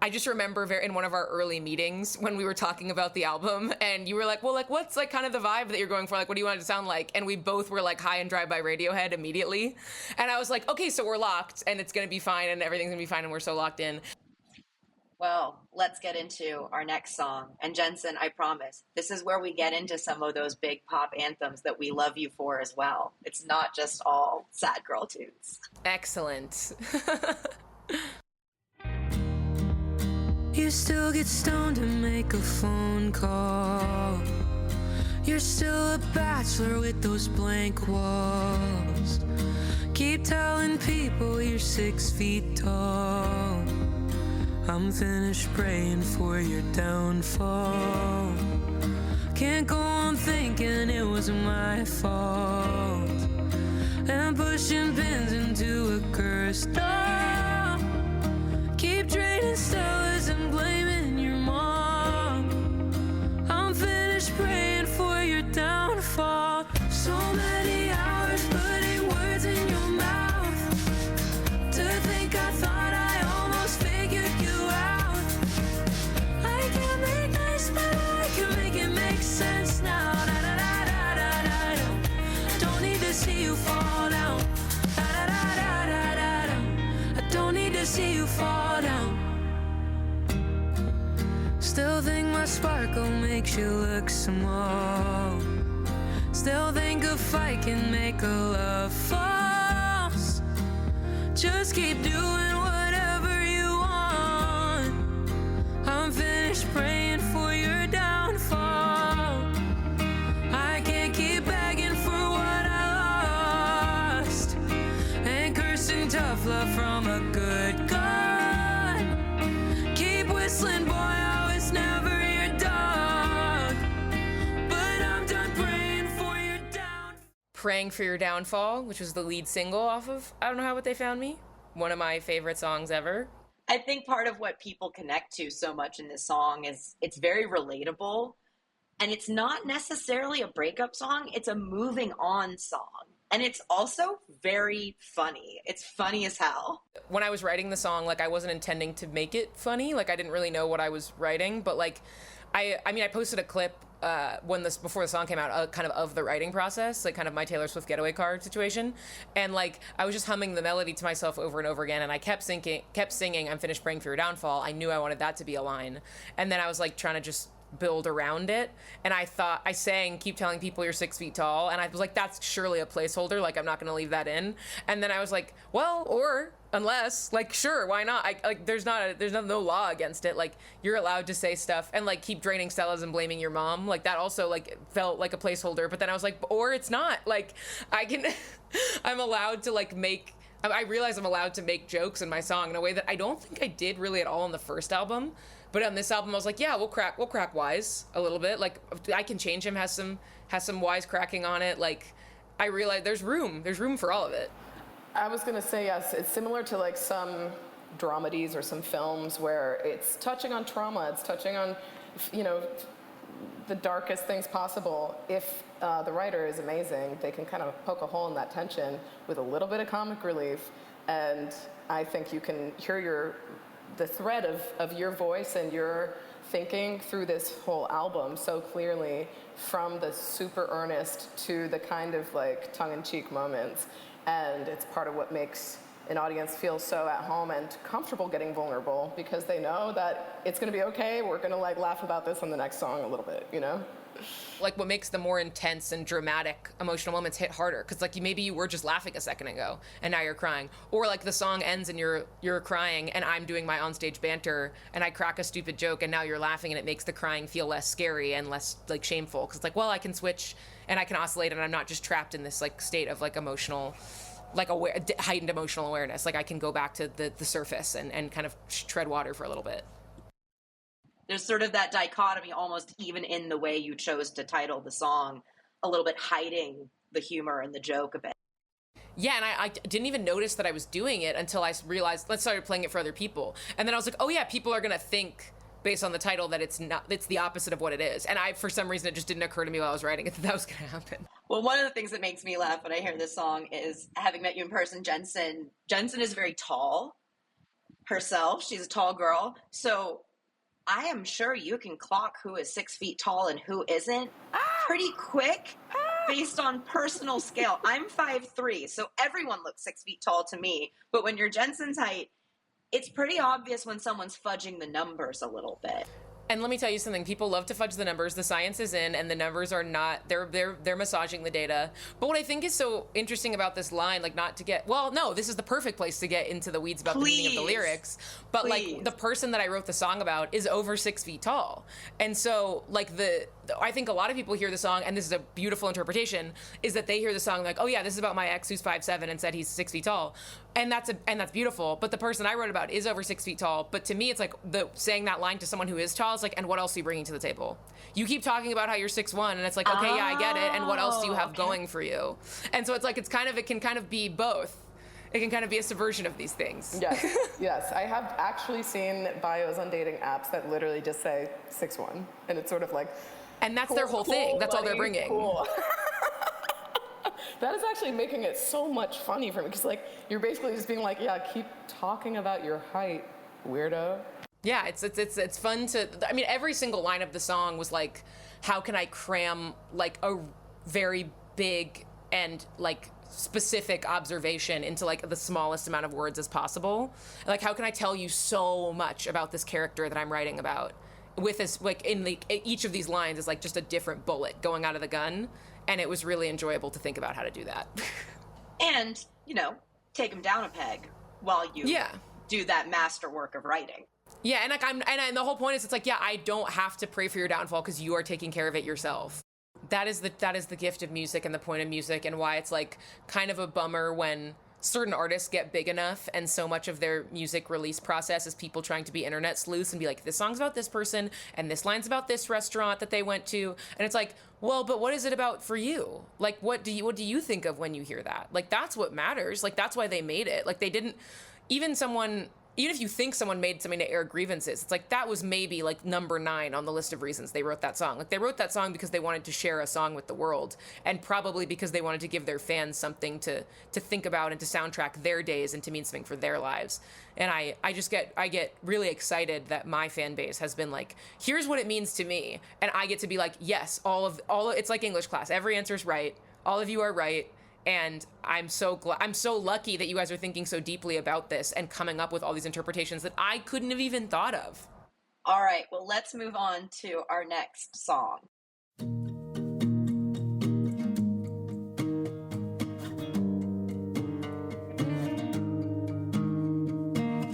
I just remember in one of our early meetings when we were talking about the album, and you were like, well, like, what's like kind of the vibe that you're going for? Like, what do you want it to sound like? And we both were like High and Dry by Radiohead immediately. And I was like, okay, so we're locked and it's going to be fine and everything's going to be fine and we're so locked in. Well, let's get into our next song. And Jensen, I promise, this is where we get into some of those big pop anthems that we love you for as well. It's not just all sad girl tunes. Excellent. You still get stoned to make a phone call. You're still a bachelor with those blank walls. Keep telling people you're 6 feet tall. I'm finished praying for your downfall. Can't go on thinking it was my fault, and pushing pins into a cursed door. Keep draining Stellas and blaming your mom. I'm finished praying for your downfall. So many hours putting words in your mouth. To think I thought I almost figured you out. I can't make nice, but I can make it make sense now. Da, da, da, da, da, da, da. Don't need to see you fall down. Da, da, da, da, da, da, da. I don't need to see you fall down. Still think my sparkle makes you look small. Still think a fight can make a love false. Just keep doing whatever you want. I'm finished praying for your downfall. I can't keep begging for what I lost, and cursing tough love from a good God. Keep whistling, boy, I was never your dog. But I'm done praying for your downfall. Praying for Your Downfall, which was the lead single off of I Don't Know How But They Found Me. One of my favorite songs ever. I think part of what people connect to so much in this song is it's very relatable, and it's not necessarily a breakup song, it's a moving on song. And it's also very funny. It's funny as hell. When I was writing the song, like, I wasn't intending to make it funny. Like, I didn't really know what I was writing, but like, I mean, I posted a clip before the song came out, kind of the writing process, like kind of my Taylor Swift getaway car situation, and like I was just humming the melody to myself over and over again, and I kept singing "I'm finished praying for your downfall." I knew I wanted that to be a line, and then I was like trying to just build around it, and I sang "Keep telling people you're 6 feet tall," and I was like, that's surely a placeholder, like I'm not gonna leave that in. And then I was like, well, or unless, like, sure, why not? There's no law against it. Like, you're allowed to say stuff, and like keep draining Stellas and blaming your mom. Like, that also like felt like a placeholder. But then I was like, or it's not. Like, I can, I'm allowed to like make. I realize I'm allowed to make jokes in my song in a way that I don't think I did really at all on the first album. But on this album, I was like, yeah, we'll crack Wise a little bit. Like, I can change him. Has some Wise cracking on it. Like, I realize there's room for all of it. I was going to say, yes, it's similar to like some dramedies or some films where it's touching on trauma, it's touching on, you know, the darkest things possible. If the writer is amazing, they can kind of poke a hole in that tension with a little bit of comic relief, and I think you can hear the thread of your voice and your thinking through this whole album so clearly, from the super earnest to the kind of like tongue-in-cheek moments. And it's part of what makes an audience feel so at home and comfortable getting vulnerable, because they know that it's going to be okay. We're going to like laugh about this on the next song a little bit, you know? Like, what makes the more intense and dramatic emotional moments hit harder, because like maybe you were just laughing a second ago and now you're crying, or like the song ends and you're crying and I'm doing my onstage banter and I crack a stupid joke and now you're laughing, and it makes the crying feel less scary and less like shameful, because it's like, well, I can switch and I can oscillate and I'm not just trapped in this like state of like emotional, like heightened emotional awareness. Like, I can go back to the surface and kind of tread water for a little bit. There's sort of that dichotomy almost even in the way you chose to title the song, a little bit hiding the humor and the joke a bit. Yeah, and I didn't even notice that I was doing it until I realized, let's start playing it for other people. And then I was like, oh yeah, people are going to think, based on the title, that it's the opposite of what it is. And for some reason, it just didn't occur to me while I was writing it that was going to happen. Well, one of the things that makes me laugh when I hear this song is, having met you in person, Jensen is very tall herself. She's a tall girl. So I am sure you can clock who is 6 feet tall and who isn't pretty quick based on personal scale. I'm 5'3", so everyone looks 6 feet tall to me. But when you're Jensen's height, it's pretty obvious when someone's fudging the numbers a little bit. And let me tell you something. People love to fudge the numbers. The science is in, and the numbers are not. They're massaging the data. But what I think is so interesting about this line, like, not to get, well, no, this is the perfect place to get into the weeds about the meaning of the lyrics. But like, the person that I wrote the song about is over 6 feet tall, and so like I think a lot of people hear the song, and this is a beautiful interpretation, is that they hear the song like, oh yeah, this is about my ex who's 5'7" and said he's 6 feet tall. And that's beautiful. But the person I wrote about is over 6 feet tall. But to me, it's like saying that line to someone who is tall is like, and what else are you bringing to the table? You keep talking about how you're 6'1", and it's like, okay, yeah, I get it. And what else do you have going for you? And so it's like, it can kind of be both. It can kind of be a subversion of these things. Yes, yes. I have actually seen bios on dating apps that literally just say 6'1", and it's sort of like, and that's their whole thing. That's all they're bringing. Cool. That is actually making it so much funny for me, because like, you're basically just being like, yeah, keep talking about your height, weirdo. Yeah, it's fun to, I mean, every single line of the song was like, how can I cram like a very big and like specific observation into like the smallest amount of words as possible? Like, how can I tell you so much about this character that I'm writing about with this, like, each of these lines is like just a different bullet going out of the gun. And it was really enjoyable to think about how to do that. And, you know, take them down a peg while you do that masterwork of writing. Yeah, and like and the whole point is, it's like, yeah, I don't have to pray for your downfall because you are taking care of it yourself. That is the gift of music and the point of music, and why it's like kind of a bummer when certain artists get big enough and so much of their music release process is people trying to be internet sleuths and be like, this song's about this person and this line's about this restaurant that they went to, and it's like, well, but what is it about for you? Like, what do you think of when you hear that? Like, that's what matters. Like, that's why they made it. Like, they didn't, even if you think someone made something to air grievances, it's like that was maybe like number 9 on the list of reasons they wrote that song. Like, they wrote that song because they wanted to share a song with the world, and probably because they wanted to give their fans something to think about and to soundtrack their days and to mean something for their lives. And I get really excited that my fan base has been like, here's what it means to me, and I get to be like, yes, all it's like English class. Every answer's right. All of you are right. And I'm so lucky that you guys are thinking so deeply about this and coming up with all these interpretations that I couldn't have even thought of. All right, well, let's move on to our next song.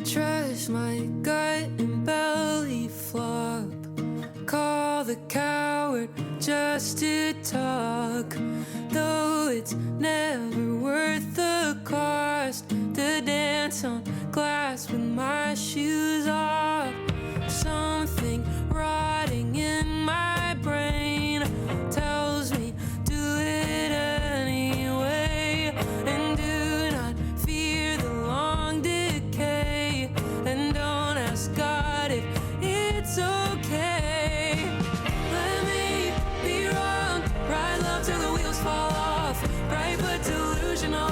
Trust my gut and belly flop. Call the coward just to talk. Though it's never worth the cost to dance on glass with my shoes off. Something rotting in my brain tells me do it anyway, and do not fear the long decay, and don't ask God if it's okay. Let me be wrong, ride love till the wheels fall off, bright but delusional,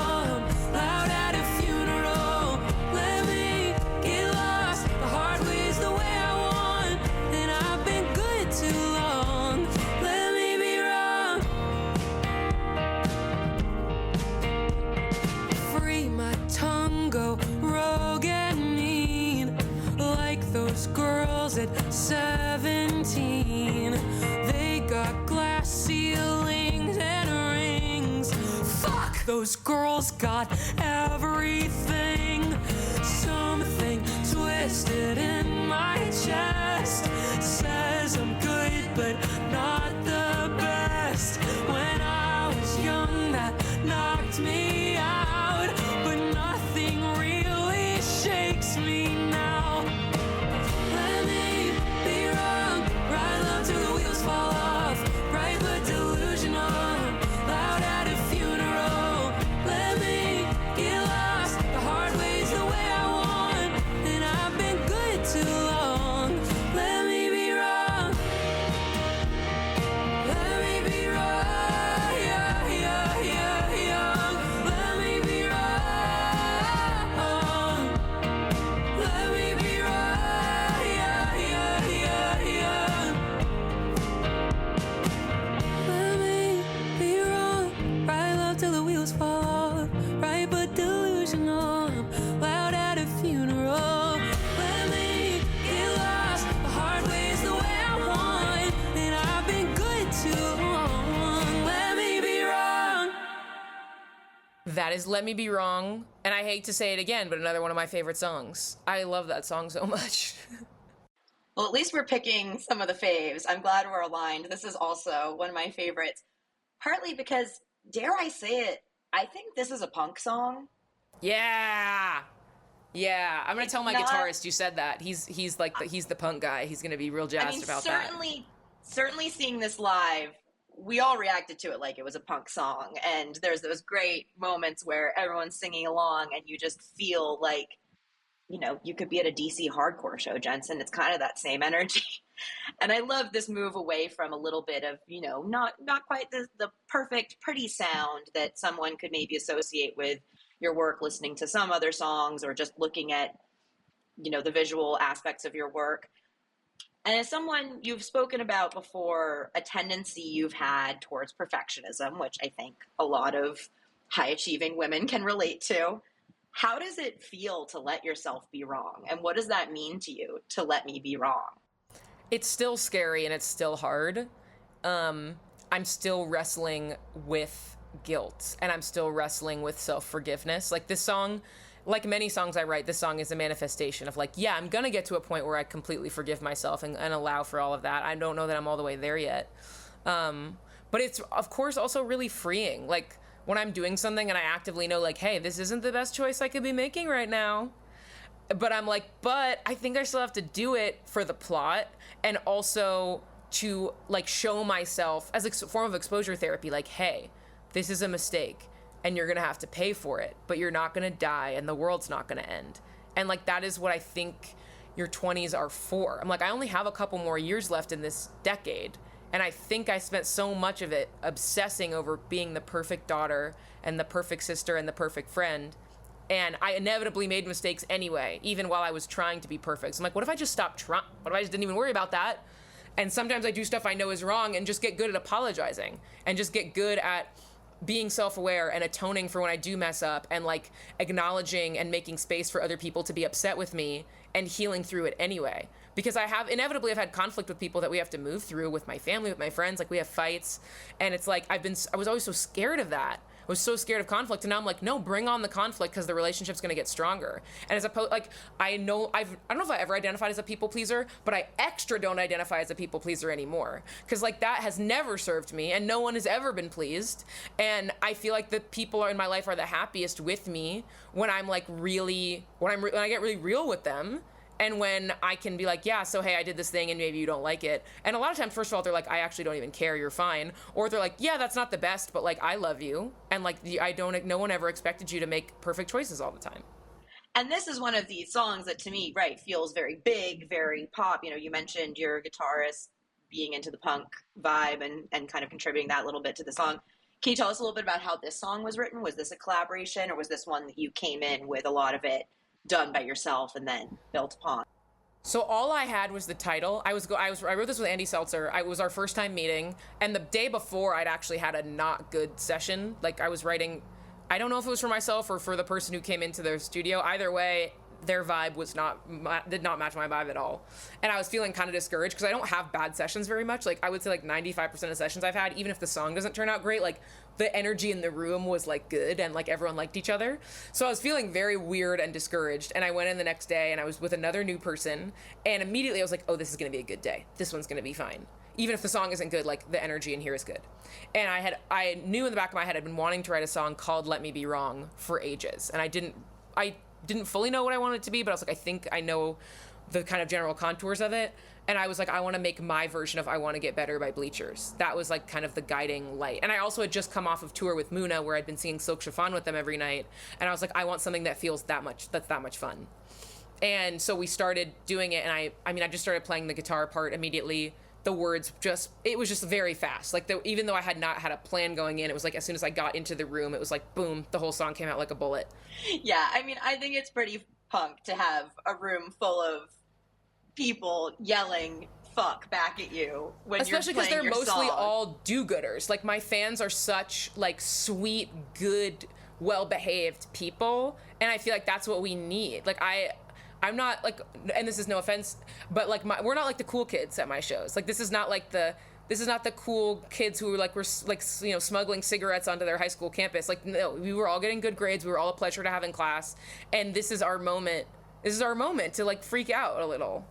loud at a funeral. Let me get lost, the hard way's the way I want, and I've been good too long. Let me be wrong. Free my tongue, go rogue and mean, like those girls at 17. They got glass ceilings and rings. Fuck, those girls got everything. Something twisted in my chest says I'm good but not the best. When I was young, that knocked me out, but nothing really shakes me now. Let me be wrong, ride love till the wheels fall off, bright but delusional, loud at a funeral. Let me get lost, the hard way's the way I want, and I've been good too long. Let me be wrong. That is Let Me Be Wrong, and I hate to say it again, but another one of my favorite songs. I love that song so much. Well, at least we're picking some of the faves. I'm glad we're aligned. This is also one of my favorites, partly because, dare I say it, I think this is a punk song. Yeah. Yeah, I'm gonna tell my not- guitarist you said that. He's the punk guy. He's gonna be real jazzed about that. Certainly seeing this live, we all reacted to it like it was a punk song, and there's those great moments where everyone's singing along and you just feel like, you know, you could be at a DC hardcore show, Jensen. It's kind of that same energy. And I love this move away from a little bit of, you know, not quite the perfect, pretty sound that someone could maybe associate with your work, listening to some other songs or just looking at, you know, the visual aspects of your work. And as someone you've spoken about before, a tendency you've had towards perfectionism, which I think a lot of high achieving women can relate to. How does it feel to let yourself be wrong? And what does that mean to you, to let me be wrong? It's still scary and it's still hard. I'm still wrestling with guilt and I'm still wrestling with self-forgiveness. Like this song, like many songs I write, this song is a manifestation of like, yeah, I'm going to get to a point where I completely forgive myself and allow for all of that. I don't know that I'm all the way there yet. But it's, of course, also really freeing. Like when I'm doing something and I actively know like, hey, this isn't the best choice I could be making right now. But I'm like, but I think I still have to do it for the plot and also to like show myself as a form of exposure therapy, like, hey, this is a mistake and you're gonna have to pay for it, but you're not gonna die and the world's not gonna end. And like, that is what I think your 20s are for. I'm like, I only have a couple more years left in this decade. And I think I spent so much of it obsessing over being the perfect daughter and the perfect sister and the perfect friend. And I inevitably made mistakes anyway, even while I was trying to be perfect. So I'm like, what if I just stopped trying? What if I just didn't even worry about that? And sometimes I do stuff I know is wrong and just get good at apologizing and just get good at being self-aware and atoning for when I do mess up and like acknowledging and making space for other people to be upset with me and healing through it anyway. Because I've had conflict with people that we have to move through with my family, with my friends, like we have fights. And it's like, I was always so scared of that. I was so scared of conflict, and now I'm like, no, bring on the conflict because the relationship's gonna get stronger. And as opposed, like, I don't know if I ever identified as a people pleaser, but I extra don't identify as a people pleaser anymore. Because like that has never served me, and no one has ever been pleased. And I feel like the people in my life are the happiest with me when I'm like when I get really real with them. And when I can be like, yeah, so hey, I did this thing and maybe you don't like it. And a lot of times, first of all, they're like, I actually don't even care, you're fine. Or they're like, yeah, that's not the best, but like, I love you. And like, no one ever expected you to make perfect choices all the time. And this is one of these songs that to me, right, feels very big, very pop. You know, you mentioned your guitarist being into the punk vibe and kind of contributing that little bit to the song. Can you tell us a little bit about how this song was written? Was this a collaboration or was this one that you came in with a lot of it done by yourself and then built upon? So all I had was the title. I wrote this with Andy Seltzer. It was our first time meeting, and the day before I'd actually had a not good session. Like I was writing, I don't know if it was for myself or for the person who came into their studio. Either way, their vibe did not match my vibe at all. And I was feeling kind of discouraged because I don't have bad sessions very much. Like I would say like 95% of sessions I've had, even if the song doesn't turn out great, like the energy in the room was like good and like everyone liked each other. So I was feeling very weird and discouraged. And I went in the next day and I was with another new person. And immediately I was like, oh, this is going to be a good day. This one's going to be fine. Even if the song isn't good, like the energy in here is good. And I knew in the back of my head I'd been wanting to write a song called Let Me Be Wrong for ages. And I didn't fully know what I wanted it to be, but I was like, I think I know the kind of general contours of it. And I was like, I want to make my version of I Want to Get Better by Bleachers. That was like kind of the guiding light. And I also had just come off of tour with Muna where I'd been singing Silk Chiffon with them every night. And I was like, I want something that feels that's that much fun. And so we started doing it. And I just started playing the guitar part immediately. The words it was just very fast. Like even though I had not had a plan going in, it was like as soon as I got into the room, it was like, boom, the whole song came out like a bullet. Yeah, I mean, I think it's pretty punk to have a room full of people yelling fuck back at you when especially you're playing your song. Especially because they're mostly all do-gooders. Like my fans are such like sweet, good, well-behaved people, and I feel like that's what we need. Like I'm not like, and this is no offense, but like we're not like the cool kids at my shows. Like this is not like the This is not the cool kids who were smuggling cigarettes onto their high school campus. Like, no, we were all getting good grades. We were all a pleasure to have in class. And this is our moment. This is our moment to like freak out a little.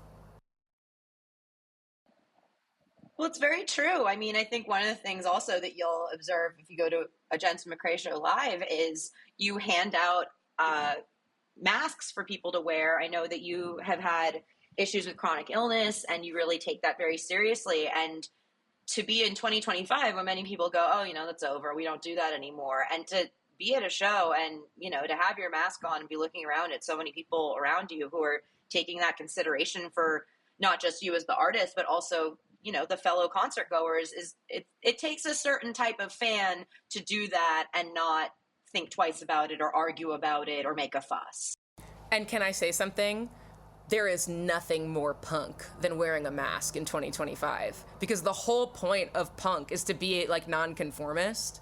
Well, it's very true. I mean, I think one of the things also that you'll observe if you go to a Jensen McRae show live is you hand out masks for people to wear. I know that you have had issues with chronic illness and you really take that very seriously. And to be in 2025 when many people go, oh, that's over, we don't do that anymore. And to be at a show and, to have your mask on and be looking around at so many people around you who are taking that consideration for not just you as the artist, but also, the fellow concert goers, it takes a certain type of fan to do that and not think twice about it or argue about it or make a fuss. And can I say something? There is nothing more punk than wearing a mask in 2025, because the whole point of punk is to be like nonconformist.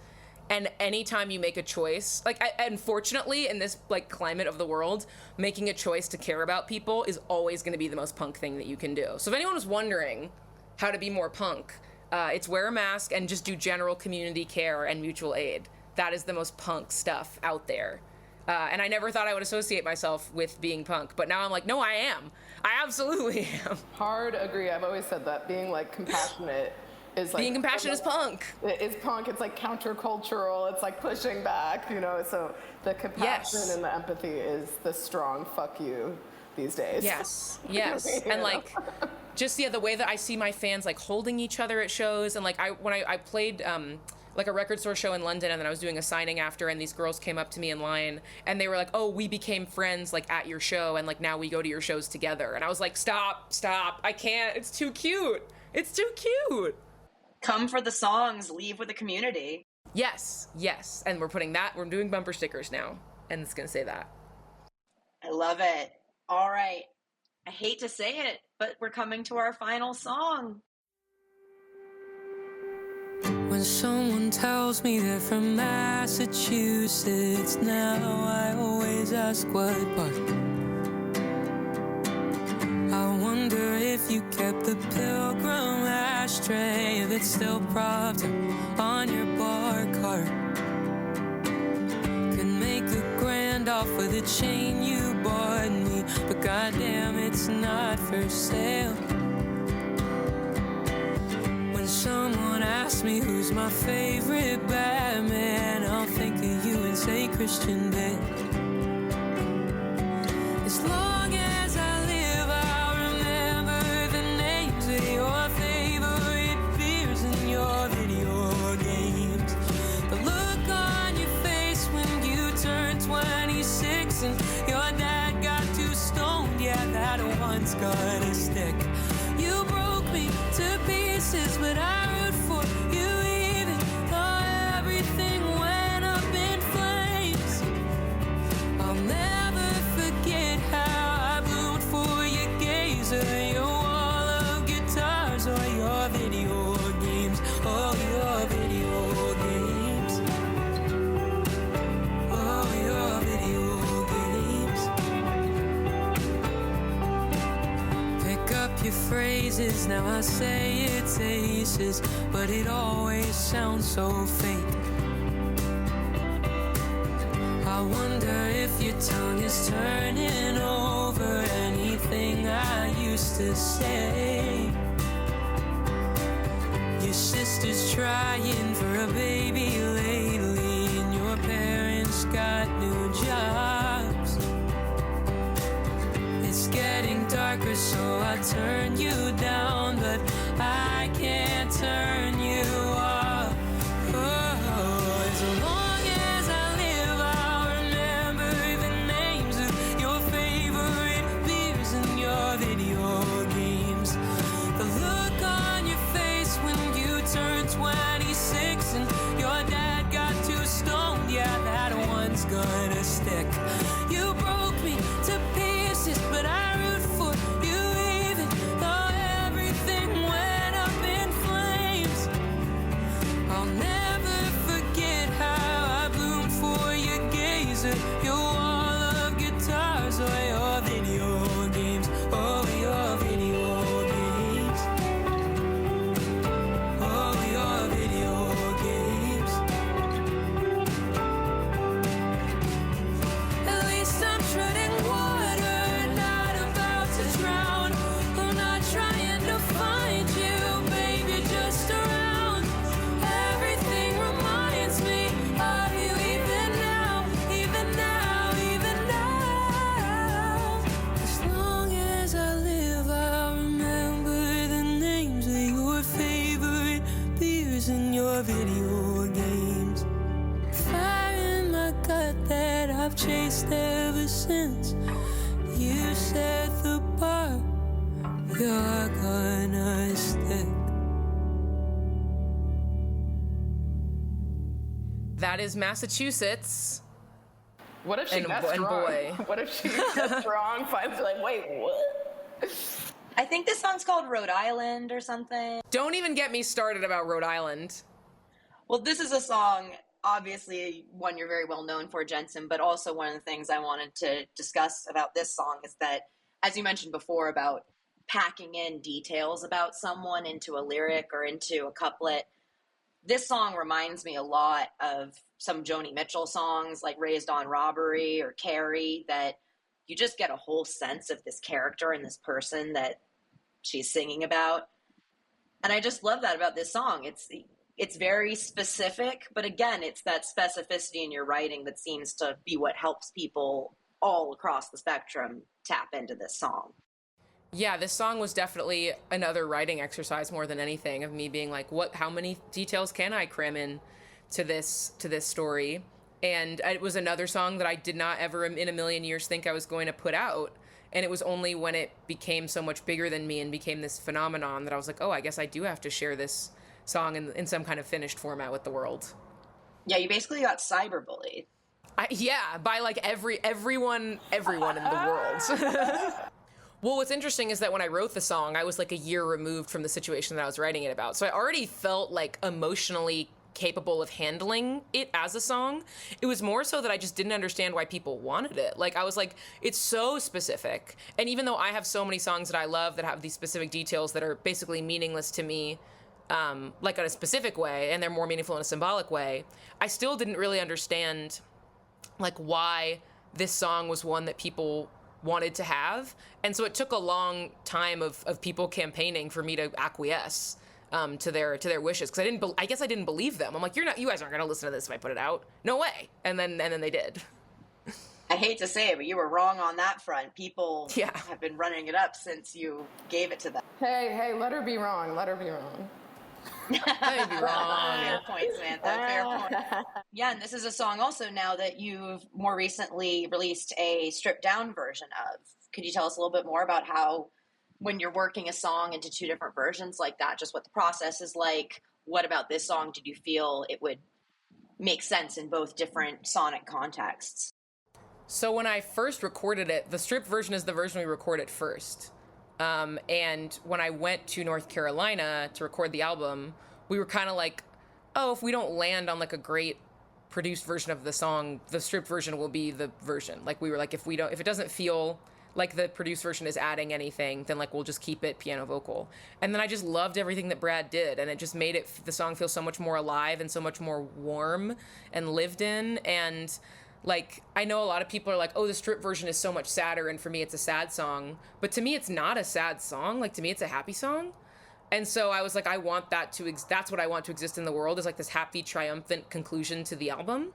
And anytime you make a choice, unfortunately in this like climate of the world, making a choice to care about people is always going to be the most punk thing that you can do. So if anyone was wondering how to be more punk, it's wear a mask and just do general community care and mutual aid. That is the most punk stuff out there. And I never thought I would associate myself with being punk, but now I'm like, no, I am. I absolutely am. Hard agree. I've always said that being like compassionate is like... Being compassionate is punk. It's punk. It's like countercultural. It's like pushing back, so the compassion and the empathy is the strong fuck you these days. Yes. And like, just the way that I see my fans like holding each other at shows, and like when I played like a record store show in London, and then I was doing a signing after, and these girls came up to me in line and they were like, oh, we became friends like at your show, and like now we go to your shows together. And I was like, stop, I can't, it's too cute. Come for the songs, leave with the community. Yes. And we're doing bumper stickers now, and it's gonna say that. I love it. All right. I hate to say it, but we're coming to our final song. When someone tells me they're from Massachusetts, now I always ask what part. I wonder if you kept the Pilgrim ashtray, if it's still propped on your bar cart. Could make a grand offer the chain you bought me, but goddamn, it's not for sale. When someone asks me who's my favorite Batman, I'll think of you and say Christian Bale. As long as I live, I'll remember the names of your favorite beers and your video games. The look on your face when you turned 26 and your dad got too stoned, yeah, that one's gonna stick. You broke me to pieces, but I root for you even though everything went up in flames. I'll never forget how I bloomed for your gaze, or your wall of guitars, or your video games, oh, your video games, oh, your video games. Pick up your phrases, now I say it's aces, but it always sounds so fake. I wonder if your tongue is turning over anything I used to say. Your sister's trying for a baby lately, and your parents got new jobs. It's getting darker, so I turn you down, but I can't turn you off. Oh, as long as I live, I'll remember the names of your favorite beers and your video games. The look on your face when you turned 26 and your dad got too stoned, yeah, that one's gonna stick. You broke me to pieces, but I root for you even though everything went up in flames. I'll never forget how I bloomed for your gaze, or your wall of guitars, or your video games, oh, your video games, oh, I've chased ever since you set the bar. You're gonna stick. That is Massachusetts. What if she And guessed wrong? boy. What if she guessed wrong? Finally, like, wait, what? I think this song's called Rhode Island or something. Don't even get me started about Rhode Island. Well, this is a song, obviously one you're very well known for, Jensen, but also one of the things I wanted to discuss about this song is that, as you mentioned before about packing in details about someone into a lyric or into a couplet, this song reminds me a lot of some Joni Mitchell songs like Raised on Robbery or Carrie, that you just get a whole sense of this character and this person that she's singing about. And I just love that about this song. It's very specific, but again, it's that specificity in your writing that seems to be what helps people all across the spectrum tap into this song. Yeah, this song was definitely another writing exercise more than anything, of me being like, how many details can I cram in to this story? And it was another song that I did not ever in a million years think I was going to put out. And it was only when it became so much bigger than me and became this phenomenon that I was like, oh, I guess I do have to share this song in some kind of finished format with the world. Yeah, you basically got cyberbullied. By like everyone in the world. Well, what's interesting is that when I wrote the song, I was like a year removed from the situation that I was writing it about. So I already felt like emotionally capable of handling it as a song. It was more so that I just didn't understand why people wanted it. Like, I was like, it's so specific. And even though I have so many songs that I love that have these specific details that are basically meaningless to me, like in a specific way, and they're more meaningful in a symbolic way, I still didn't really understand like why this song was one that people wanted to have. And so it took a long time of people campaigning for me to acquiesce to their wishes, because I guess I didn't believe them. I'm like, you guys aren't gonna listen to this if I put it out. No way. And then they did. I hate to say it, but you were wrong on that front. People Yeah. have been running it up since you gave it to them. Hey, let her be wrong. Let her be wrong. I'd be wrong. Fair point, Samantha. Fair point. Yeah, and this is a song also now that you've more recently released a stripped down version of. Could you tell us a little bit more about how, when you're working a song into two different versions like that, just what the process is like? What about this song did you feel it would make sense in both different sonic contexts? So when I first recorded it, the stripped version is the version we recorded first. And when I went to North Carolina to record the album, we were kind of like, oh, if we don't land on like a great produced version of the song, the stripped version will be the version. Like, we were like, if it doesn't feel like the produced version is adding anything, then like we'll just keep it piano vocal. And then I just loved everything that Brad did, and it just made the song feel so much more alive and so much more warm and lived in. And like, I know a lot of people are like, oh, the stripped version is so much sadder, and for me it's a sad song. But to me, it's not a sad song. Like, to me, it's a happy song. And so I was like, I want that that's what I want to exist in the world, is like this happy, triumphant conclusion to the album.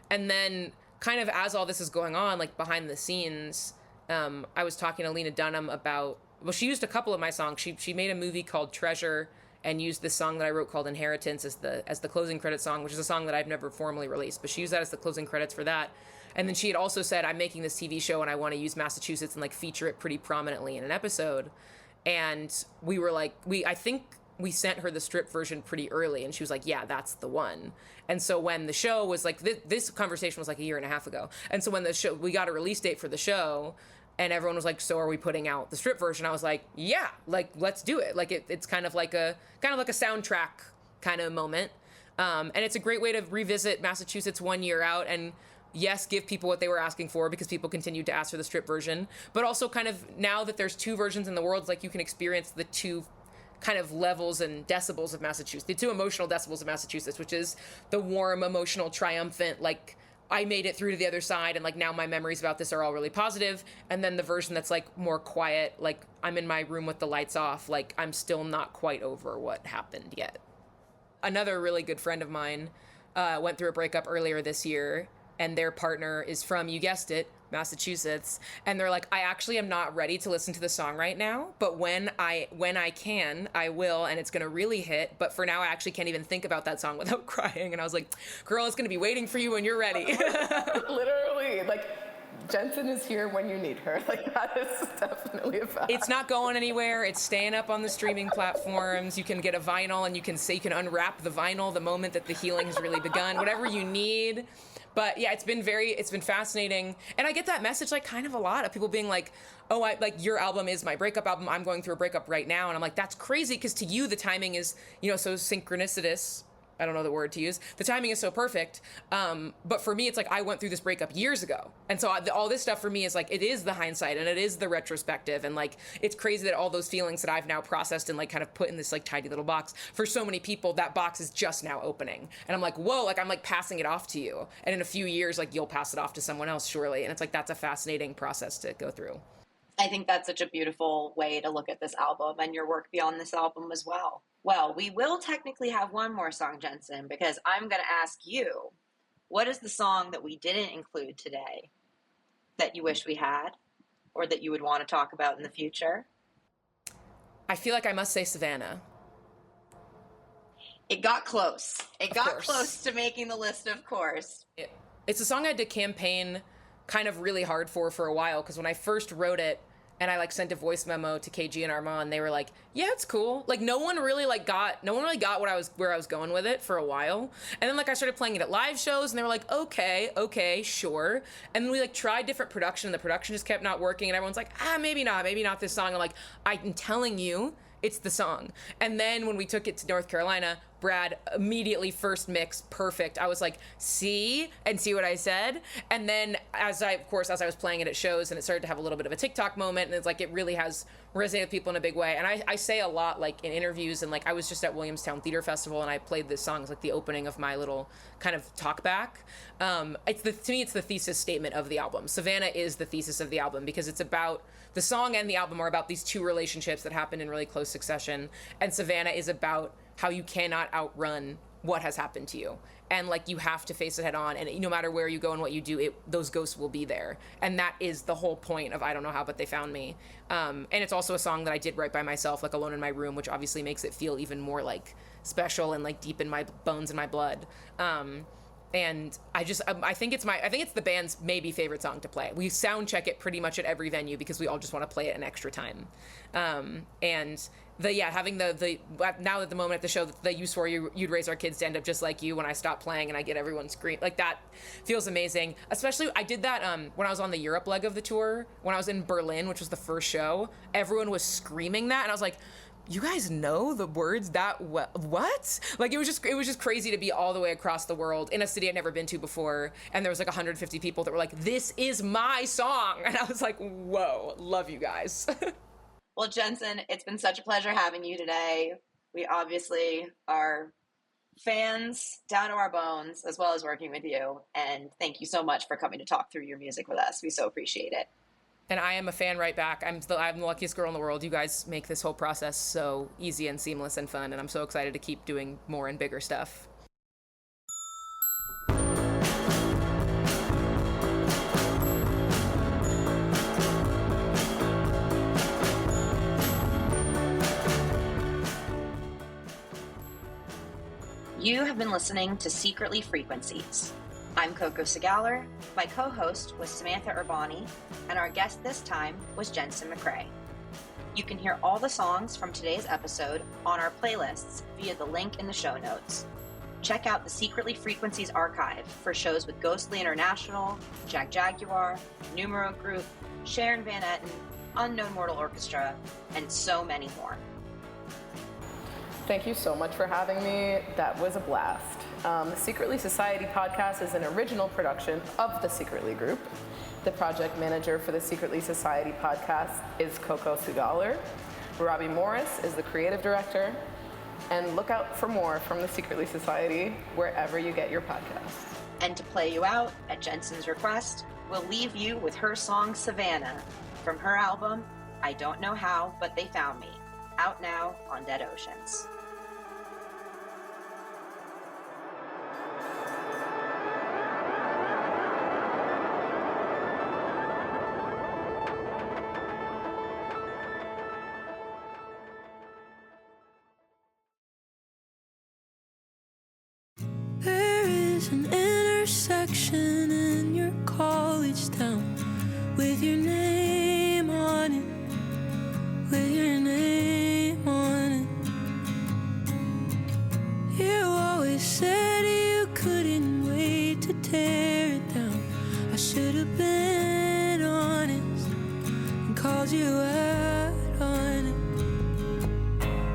And then kind of as all this is going on, like behind the scenes, I was talking to Lena Dunham about, well, she used a couple of my songs. She made a movie called Treasure and used this song that I wrote called Inheritance as the closing credit song, which is a song that I've never formally released, but she used that as the closing credits for that. And then she had also said, I'm making this TV show and I want to use Massachusetts and like feature it pretty prominently in an episode. And we were like, I think we sent her the stripped version pretty early, and she was like, yeah, that's the one. And so when the show was like, this conversation was like a year and a half ago. And so when we got a release date for the show, and everyone was like, so are we putting out the stripped version? I was like, yeah, like, let's do it. Like, it's kind of like a soundtrack kind of moment. And it's a great way to revisit Massachusetts 1 year out, and yes, give people what they were asking for, because people continued to ask for the stripped version. But also kind of, now that there's two versions in the world, it's like you can experience the two kind of levels and decibels of Massachusetts, the two emotional decibels of Massachusetts, which is the warm, emotional, triumphant, like, I made it through to the other side, and like now my memories about this are all really positive. And then the version that's like more quiet, like I'm in my room with the lights off, like I'm still not quite over what happened yet. Another really good friend of mine went through a breakup earlier this year, and their partner is from, you guessed it, Massachusetts, and they're like, I actually am not ready to listen to the song right now, but when I can, I will, and it's gonna really hit. But for now, I actually can't even think about that song without crying. And I was like, girl, it's gonna be waiting for you when you're ready. Literally, like, Jensen is here when you need her. Like, that is definitely a fact. It's not going anywhere. It's staying up on the streaming platforms. You can get a vinyl, and you can unwrap the vinyl the moment that the healing has really begun. Whatever you need. But yeah, it's been fascinating. And I get that message like kind of a lot of people being like, oh, your album is my breakup album. I'm going through a breakup right now. And I'm like, that's crazy, because to you, the timing is, so synchronicitous. I don't know the word to use. The timing is so perfect. But for me, it's like I went through this breakup years ago. And so all this stuff for me is like, it is the hindsight and it is the retrospective. And like, it's crazy that all those feelings that I've now processed and like kind of put in this like tiny little box, for so many people, that box is just now opening. And I'm like, whoa, like I'm like passing it off to you. And in a few years, like you'll pass it off to someone else, surely. And it's like, that's a fascinating process to go through. I think that's such a beautiful way to look at this album and your work beyond this album as well. Well, we will technically have one more song, Jensen, because I'm going to ask you, what is the song that we didn't include today that you wish we had, or that you would want to talk about in the future? I feel like I must say Savannah. It got close. It got close to making the list, of course. It's a song I had to campaign kind of really hard for a while, because when I first wrote it and I like sent a voice memo to KG and Armand, they were like, yeah, it's cool. Like no one really got where I was going with it for a while. And then like I started playing it at live shows and they were like, okay, sure. And then we like tried different production and the production just kept not working, and everyone's like, maybe not this song. I'm like, I'm telling you, it's the song. And then when we took it to North Carolina, Brad immediately first mix, perfect. I was like, see what I said? And then as I was playing it at shows and it started to have a little bit of a TikTok moment, and it's like, it really has resonated with people in a big way. And I say a lot like in interviews, and like I was just at Williamstown Theater Festival and I played this song as like the opening of my little kind of talk back. To me, it's the thesis statement of the album. Savannah is the thesis of the album, because it's about, the song and the album are about these two relationships that happen in really close succession. And Savannah is about how you cannot outrun what has happened to you. And like, you have to face it head on, and no matter where you go and what you do, those ghosts will be there. And that is the whole point of I Don't Know How, But They Found Me. And it's also a song that I did write by myself, like alone in my room, which obviously makes it feel even more like special and like deep in my bones and my blood. And I think it's the band's maybe favorite song to play. We sound check it pretty much at every venue because we all just want to play it an extra time. And having the now at the moment at the show that you swore you'd raise our kids to end up just like you, when I stop playing and I get everyone scream, like that feels amazing. Especially I did that when I was on the Europe leg of the tour, when I was in Berlin, which was the first show. Everyone was screaming that, and I was like, you guys know the words that well? What? Like it was just crazy to be all the way across the world in a city I'd never been to before, and there was like 150 people that were like, this is my song, and I was like, whoa, love you guys. Well, Jensen, it's been such a pleasure having you today. We obviously are fans down to our bones, as well as working with you, and thank you so much for coming to talk through your music with us. We so appreciate it. And I am a fan right back. I'm the luckiest girl in the world. You guys make this whole process so easy and seamless and fun, and I'm so excited to keep doing more and bigger stuff. You have been listening to Secretly Frequencies. I'm Coco Segaler, my co-host was Samantha Urbani, and our guest this time was Jensen McRae. You can hear all the songs from today's episode on our playlists via the link in the show notes. Check out the Secretly Frequencies archive for shows with Ghostly International, Jag Jaguar, Numero Group, Sharon Van Etten, Unknown Mortal Orchestra, and so many more. Thank you so much for having me. That was a blast. The Secretly Society podcast is an original production of the Secretly Group. The project manager for the Secretly Society podcast is Coco Segaler. Robbie Morris is the creative director. And look out for more from the Secretly Society wherever you get your podcasts. And to play you out, at Jensen's request, we'll leave you with her song Savannah from her album, I Don't Know How, But They Found Me, out now on Dead Oceans. is an intersection in your college town with your name on it, with your name on it. You always said you couldn't wait to tear it down. I should have been honest and called you out on it.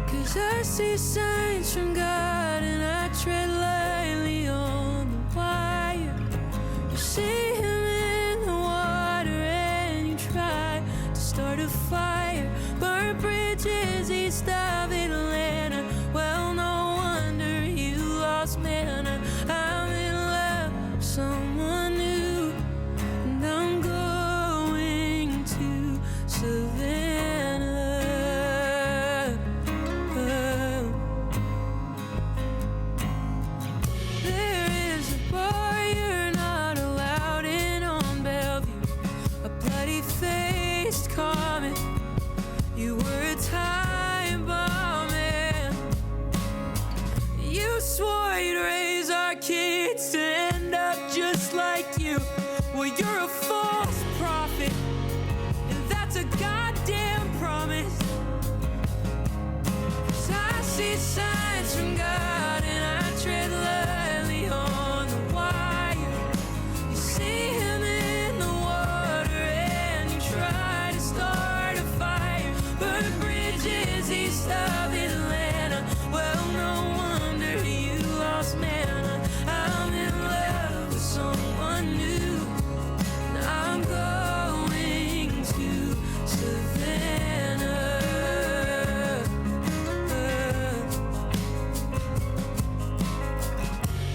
'Cause I see signs from God and I tread lightly on the wire. You see him in the water and you try to start a fire. Burn bridges east of Atlanta. Well, no wonder you lost manna. I'm in love with someone new, and I'm going to Savannah. There is a bar you're not allowed in on Bellevue, a bloody-faced comet. You were a time bomb, man. You swore you'd raise our kids to end up just like you. Well, you're a false prophet, and that's a goddamn promise. 'Cause I see signs from God and I tread lightly on the wire. You see him in the water and you try to start a fire. Burn bridges east of Atlanta. Well, no wonder you lost manna. I'm in love with someone new, and I'm going to Savannah.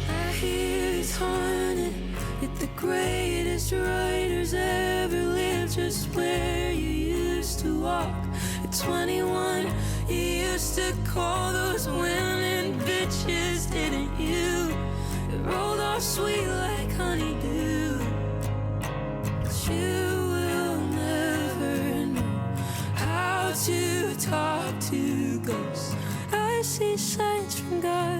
I hear it's haunted, that the greatest writers ever lived just where you used to walk. At 21, you used to call those women bitches, didn't you? It rolled off sweet like honeydew. But you will never know how to talk to ghosts. I see signs from God